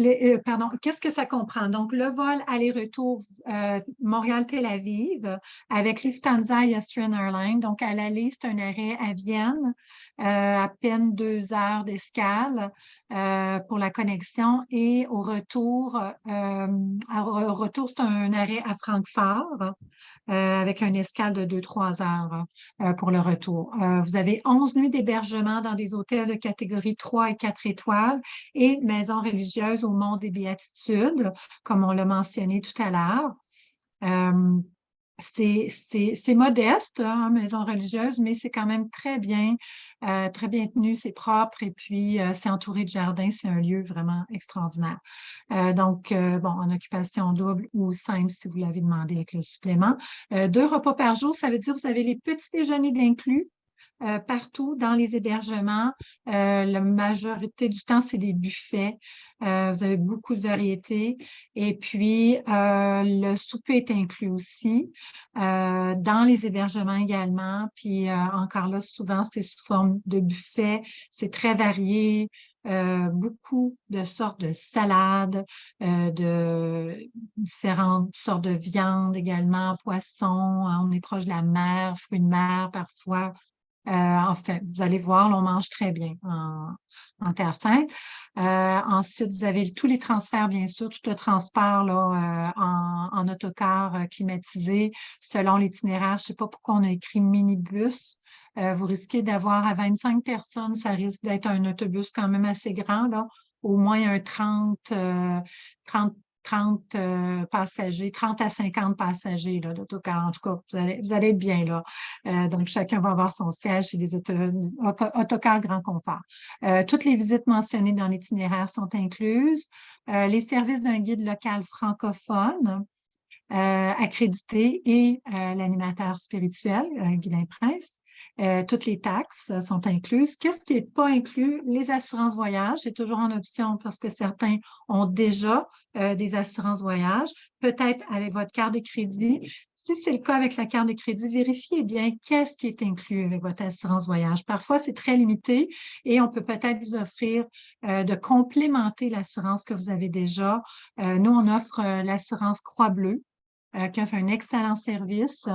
Speaker 1: pardon, qu'est-ce que ça comprend? Donc, le vol aller-retour Montréal-Tel Aviv avec Lufthansa et Austrian Airlines. Donc, à l'aller, c'est un arrêt à Vienne, à peine 2 heures d'escale pour la connexion. Et au retour, c'est un arrêt à Francfort avec une escale de 2-3 heures pour le retour. Vous avez 11 nuits d'hébergement dans des hôtels de catégorie 3 et 4 étoiles et maisons religieuses religieuse au Mont des Béatitudes, comme on l'a mentionné tout à l'heure. C'est modeste, hein, maison religieuse, mais c'est quand même très bien tenu, c'est propre et puis c'est entouré de jardins, c'est un lieu vraiment extraordinaire. Donc, bon, en occupation double ou simple si vous l'avez demandé avec le supplément. 2 repas par jour, ça veut dire que vous avez les petits déjeuners d'inclus. Partout dans les hébergements. La majorité du temps, c'est des buffets. Vous avez beaucoup de variétés. Et puis, le souper est inclus aussi dans les hébergements également. Puis, encore là, souvent, c'est sous forme de buffet. C'est très varié. Beaucoup de sortes de salades, de différentes sortes de viandes également, poissons. On est proche de la mer, fruits de mer parfois. Enfin, vous allez voir, là, on mange très bien en Terre Sainte. Ensuite, vous avez tous les transferts, bien sûr, tout le transport là, en autocar climatisé selon l'itinéraire. Je ne sais pas pourquoi on a écrit minibus. Vous risquez d'avoir à 25 personnes, ça risque d'être un autobus quand même assez grand, là, au moins un 30 passagers, 30 à 50 passagers là, d'autocar. En tout cas, vous allez être bien là. Donc, chacun va avoir son siège chez des autocars grand confort. Toutes les visites mentionnées dans l'itinéraire sont incluses. Les services d'un guide local francophone accrédité et l'animateur spirituel, Guylain Prince. Toutes les taxes sont incluses. Qu'est-ce qui n'est pas inclus? Les assurances voyage, c'est toujours en option parce que certains ont déjà des assurances voyage, peut-être avec votre carte de crédit. Si c'est le cas avec la carte de crédit, vérifiez bien qu'est-ce qui est inclus avec votre assurance voyage. Parfois, c'est très limité et on peut peut-être vous offrir de complémenter l'assurance que vous avez déjà. Nous, on offre l'assurance Croix-Bleue qui offre un excellent service.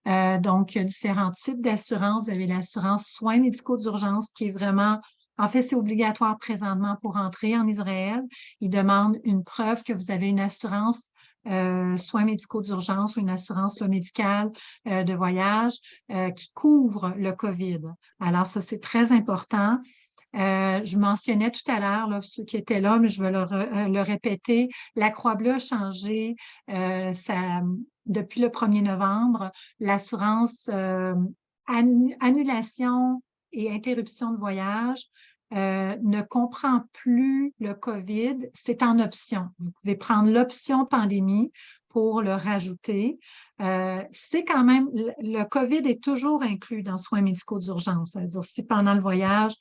Speaker 1: Donc, il y a différents types d'assurance. Vous avez l'assurance soins médicaux d'urgence qui est vraiment, en fait, c'est obligatoire présentement pour entrer en Israël. Ils demandent une preuve que vous avez une assurance soins médicaux d'urgence ou une assurance là, médicale de voyage qui couvre le COVID. Alors, ça, c'est très important. Je mentionnais tout à l'heure, là, ceux qui étaient là, mais je vais le répéter, la Croix-Bleue a changé depuis le 1er novembre. L'assurance annulation et interruption de voyage ne comprend plus le COVID, c'est en option. Vous pouvez prendre l'option pandémie pour le rajouter. C'est quand même, le COVID est toujours inclus dans soins médicaux d'urgence. C'est-à-dire, si pendant le voyage,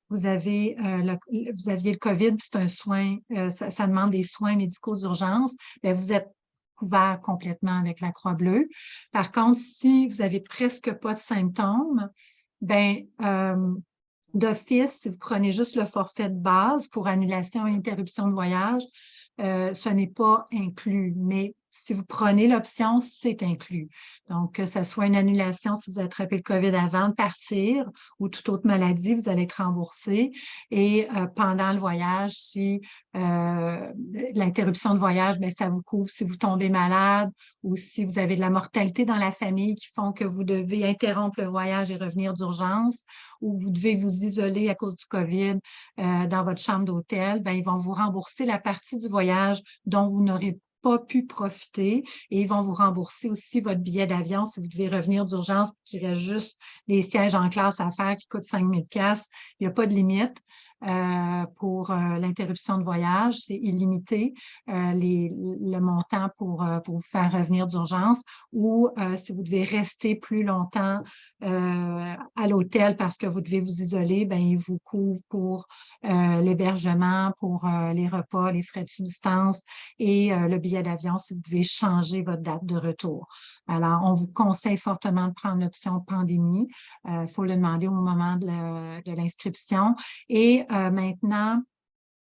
Speaker 1: vous aviez le COVID, puis c'est un soin, ça demande des soins médicaux d'urgence, bien, vous êtes couvert complètement avec la Croix-Bleue. Par contre, si vous avez presque pas de symptômes, ben d'office, si vous prenez juste le forfait de base pour annulation et interruption de voyage, ce n'est pas inclus, mais si vous prenez l'option, c'est inclus. Donc, que ce soit une annulation si vous attrapez le COVID avant de partir ou toute autre maladie, vous allez être remboursé. Et pendant le voyage, si l'interruption de voyage, bien, ça vous couvre si vous tombez malade ou si vous avez de la mortalité dans la famille qui font que vous devez interrompre le voyage et revenir d'urgence ou vous devez vous isoler à cause du COVID dans votre chambre d'hôtel, bien, ils vont vous rembourser la partie du voyage dont vous n'aurez pas pu profiter et ils vont vous rembourser aussi votre billet d'avion si vous devez revenir d'urgence qu'il reste juste des sièges en classe à faire qui coûtent 5 000 $. Il n'y a pas de limite. Pour l'interruption de voyage, c'est illimité le montant pour vous faire revenir d'urgence ou si vous devez rester plus longtemps à l'hôtel parce que vous devez vous isoler, ben ils vous couvrent pour l'hébergement, pour les repas, les frais de subsistance et le billet d'avion si vous devez changer votre date de retour. Alors, on vous conseille fortement de prendre l'option pandémie. Il faut le demander au moment de l'inscription. Et maintenant,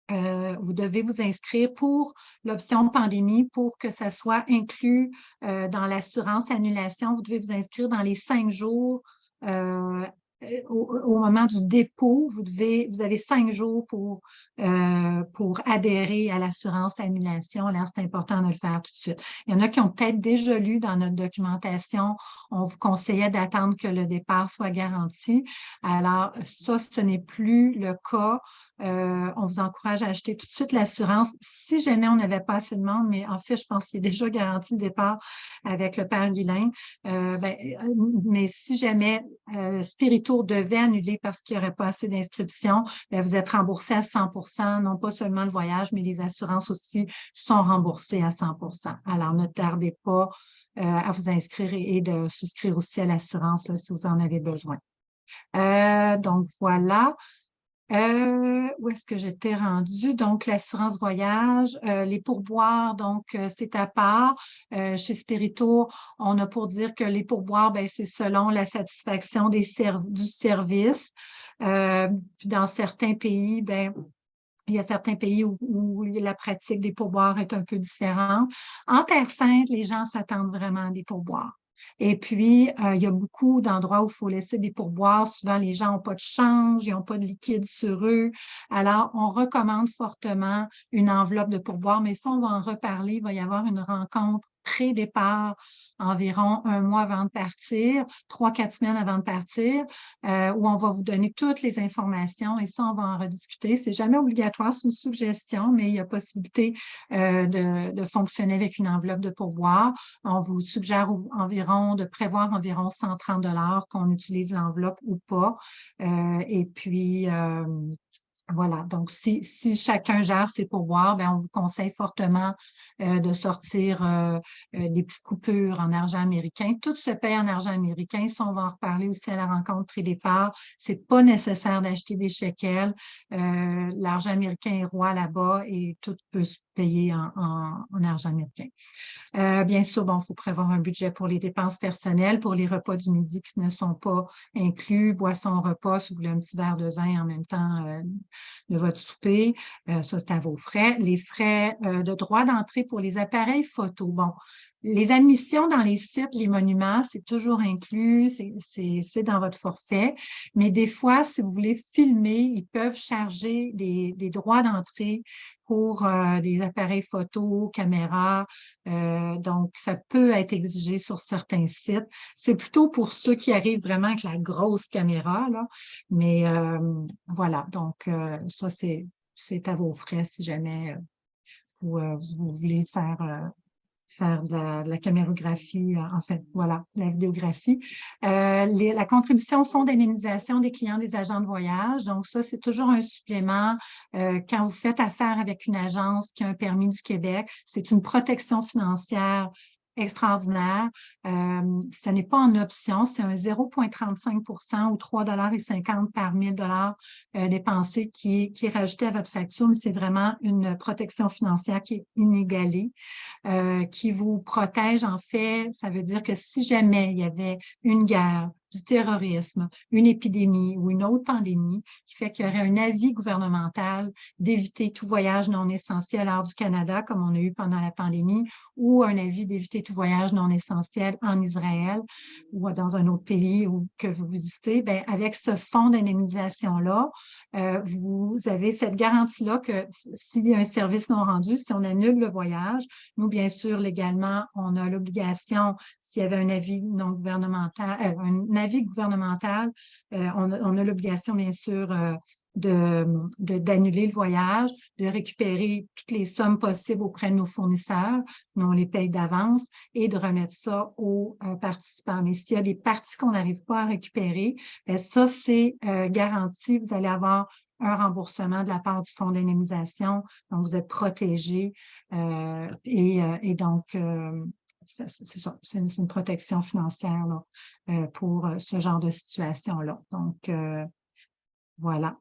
Speaker 1: vous devez vous inscrire pour l'option pandémie pour que ça soit inclus dans l'assurance annulation. Vous devez vous inscrire dans les 5 jours au moment du dépôt. Vous avez 5 jours pour adhérer à l'assurance annulation. Alors, c'est important de le faire tout de suite. Il y en a qui ont peut-être déjà lu dans notre documentation, on vous conseillait d'attendre que le départ soit garanti. Alors, ça, ce n'est plus le cas. on vous encourage à acheter tout de suite l'assurance si jamais on n'avait pas assez de monde, mais en fait, je pense qu'il est déjà garanti le départ avec le père Guilain. Mais si jamais Spiritour devait annuler parce qu'il n'y aurait pas assez d'inscriptions, vous êtes remboursé à 100%, non pas seulement le voyage, mais les assurances aussi sont remboursées à 100%. Alors, ne tardez pas à vous inscrire et de souscrire aussi à l'assurance si vous en avez besoin. Donc, voilà. Où est-ce que j'étais rendue? Donc, l'assurance voyage, les pourboires, donc, c'est à part. Chez Spirito, on a pour dire que les pourboires, c'est selon la satisfaction du service. Puis dans certains pays, il y a certains pays où la pratique des pourboires est un peu différente. En Terre Sainte, les gens s'attendent vraiment à des pourboires. Et puis, il y a beaucoup d'endroits où il faut laisser des pourboires. Souvent, les gens n'ont pas de change, ils n'ont pas de liquide sur eux. Alors, on recommande fortement une enveloppe de pourboires, mais ça, on va en reparler. Il va y avoir une rencontre pré-départ environ un mois avant de partir, 3-4 semaines avant de partir, où on va vous donner toutes les informations et ça, on va en rediscuter. C'est jamais obligatoire, c'est une suggestion, mais il y a possibilité de fonctionner avec une enveloppe de pourboire. On vous suggère de prévoir environ 130 $ qu'on utilise l'enveloppe ou pas. Et puis, voilà, donc si chacun gère ses pourboires, on vous conseille fortement de sortir des petites coupures en argent américain. Tout se paye en argent américain. Ça, on va en reparler aussi à la rencontre pré-départ. C'est pas nécessaire d'acheter des shekels. L'argent américain est roi là-bas et tout peut se payer en argent américain. Bien sûr, il faut prévoir un budget pour les dépenses personnelles, pour les repas du midi qui ne sont pas inclus, boissons, repas, si vous voulez un petit verre de vin en même temps de votre souper. Ça, c'est à vos frais. Les frais de droit d'entrée pour les appareils photo. Bon, les admissions dans les sites, les monuments, c'est toujours inclus, c'est dans votre forfait. Mais des fois, si vous voulez filmer, ils peuvent charger des droits d'entrée pour des appareils photo, caméras. Donc, ça peut être exigé sur certains sites. C'est plutôt pour ceux qui arrivent vraiment avec la grosse caméra, là. Mais voilà, donc ça, c'est à vos frais si jamais vous voulez faire de la camérographie, en fait, voilà, de la vidéographie. La contribution au fonds d'indemnisation des clients des agents de voyage. Donc, ça, c'est toujours un supplément. Quand vous faites affaire avec une agence qui a un permis du Québec, c'est une protection financière extraordinaire. Ce n'est pas en option, c'est un 0,35 % ou 3,50 $ par 1 000 $ dépensés qui est rajouté à votre facture, mais c'est vraiment une protection financière qui est inégalée. Qui vous protège, en fait, ça veut dire que si jamais il y avait une guerre, du terrorisme, une épidémie ou une autre pandémie qui fait qu'il y aurait un avis gouvernemental d'éviter tout voyage non essentiel hors du Canada, comme on a eu pendant la pandémie, ou un avis d'éviter tout voyage non essentiel en Israël ou dans un autre pays que vous visitez, avec ce fonds d'indemnisation-là, vous avez cette garantie-là que s'il y a un service non rendu, si on annule le voyage, nous, bien sûr, légalement, on a l'obligation, s'il y avait un avis non gouvernemental, un avis gouvernemental, on a l'obligation, bien sûr, d'annuler le voyage, de récupérer toutes les sommes possibles auprès de nos fournisseurs, sinon on les paye d'avance, et de remettre ça aux participants. Mais s'il y a des parties qu'on n'arrive pas à récupérer, ça, c'est garanti. Vous allez avoir un remboursement de la part du fonds d'indemnisation, donc vous êtes protégé et donc c'est ça, c'est une protection financière là, pour ce genre de situation-là. Donc, voilà.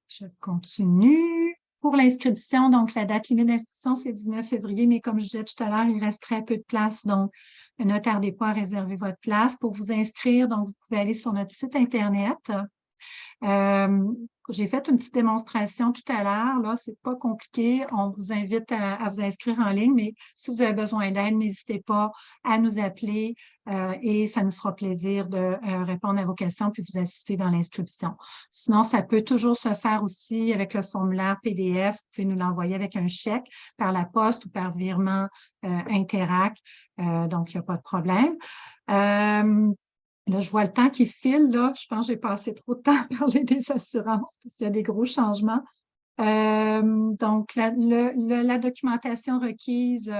Speaker 1: Je continue. Pour l'inscription, donc la date limite d'inscription, c'est 19 février, mais comme je disais tout à l'heure, il reste très peu de place, donc ne tardez pas à réserver votre place. Pour vous inscrire, donc vous pouvez aller sur notre site Internet. J'ai fait une petite démonstration tout à l'heure. Là, c'est pas compliqué. On vous invite à vous inscrire en ligne, mais si vous avez besoin d'aide, n'hésitez pas à nous appeler et ça nous fera plaisir de répondre à vos questions puis vous assister dans l'inscription. Sinon, ça peut toujours se faire aussi avec le formulaire PDF. Vous pouvez nous l'envoyer avec un chèque par la poste ou par virement Interac. Donc, il n'y a pas de problème. Là, je vois le temps qui file, là. Je pense que j'ai passé trop de temps à parler des assurances parce qu'il y a des gros changements. Donc, la documentation requise,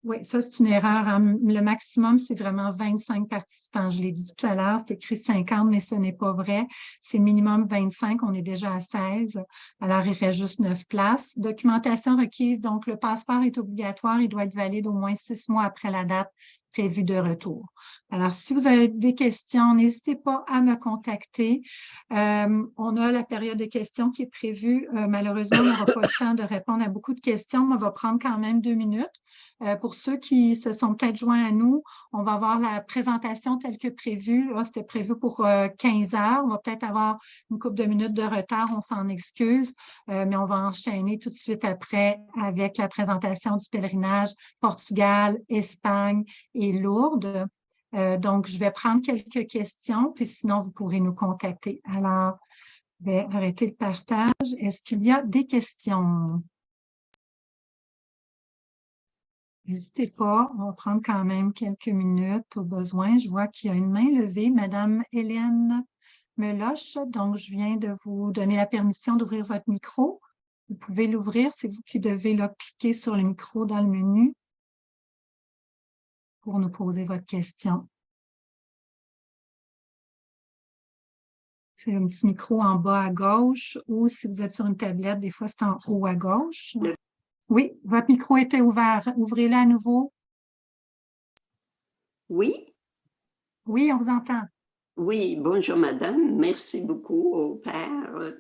Speaker 1: oui, ça, c'est une erreur, hein. Le maximum, c'est vraiment 25 participants. Je l'ai dit tout à l'heure, c'est écrit 50, mais ce n'est pas vrai. C'est minimum 25, on est déjà à 16. Alors, il reste juste 9 places. Documentation requise, donc le passeport est obligatoire, il doit être valide au moins 6 mois après la date prévue de retour. Alors, si vous avez des questions, n'hésitez pas à me contacter. On a la période de questions qui est prévue. Malheureusement, on n'aura pas le temps de répondre à beaucoup de questions, mais on va prendre quand même 2 minutes. Pour ceux qui se sont peut-être joints à nous, on va avoir la présentation telle que prévue. Là, c'était prévu pour 15 heures. On va peut-être avoir une couple de minutes de retard, on s'en excuse, mais on va enchaîner tout de suite après avec la présentation du pèlerinage Portugal, Espagne et Lourdes. Donc, je vais prendre quelques questions, puis sinon, vous pourrez nous contacter. Alors, je vais arrêter le partage. Est-ce qu'il y a des questions? N'hésitez pas, on va prendre quand même quelques minutes au besoin. Je vois qu'il y a une main levée, Madame Hélène Meloche. Donc, je viens de vous donner la permission d'ouvrir votre micro. Vous pouvez l'ouvrir, c'est vous qui devez là, cliquer sur le micro dans le menu pour nous poser votre question. C'est un petit micro en bas à gauche ou si vous êtes sur une tablette, des fois c'est en haut à gauche. Oui, votre micro était ouvert. Ouvrez-le à nouveau.
Speaker 3: Oui,
Speaker 1: Oui, on vous entend.
Speaker 3: oui, bonjour madame, merci beaucoup au père.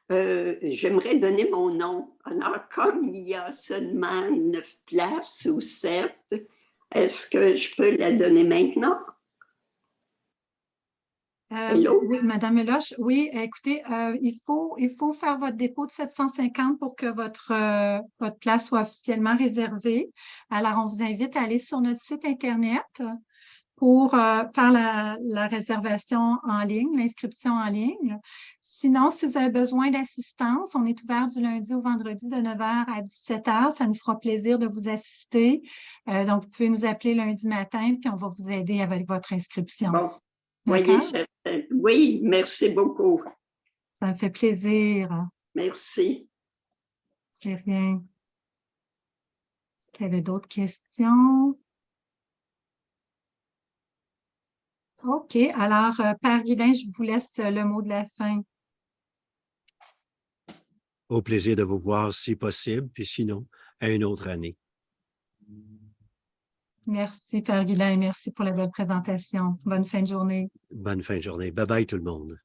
Speaker 3: J'aimerais donner mon nom. Alors, comme il y a seulement 9 places ou 7, est-ce que je peux la donner maintenant? Hello?
Speaker 1: Oui, Madame Meloche, oui, écoutez, il faut faire votre dépôt de 750 pour que votre place soit officiellement réservée. Alors, on vous invite à aller sur notre site Internet pour faire la réservation en ligne, l'inscription en ligne. Sinon, si vous avez besoin d'assistance, on est ouvert du lundi au vendredi de 9h à 17h. Ça nous fera plaisir de vous assister. Donc, vous pouvez nous appeler lundi matin, puis on va vous aider avec votre inscription.
Speaker 3: Bon, voyez, oui, merci beaucoup.
Speaker 1: Ça me fait plaisir.
Speaker 3: Merci.
Speaker 1: C'est rien. Est-ce qu'il y avait d'autres questions? OK. Alors, Père Guilain, je vous laisse le mot de la fin.
Speaker 2: Au plaisir de vous voir si possible, puis sinon, à une autre année.
Speaker 1: Merci, Père Guilain. Merci pour la belle présentation. Bonne fin de journée.
Speaker 2: Bonne fin de journée. Bye bye tout le monde.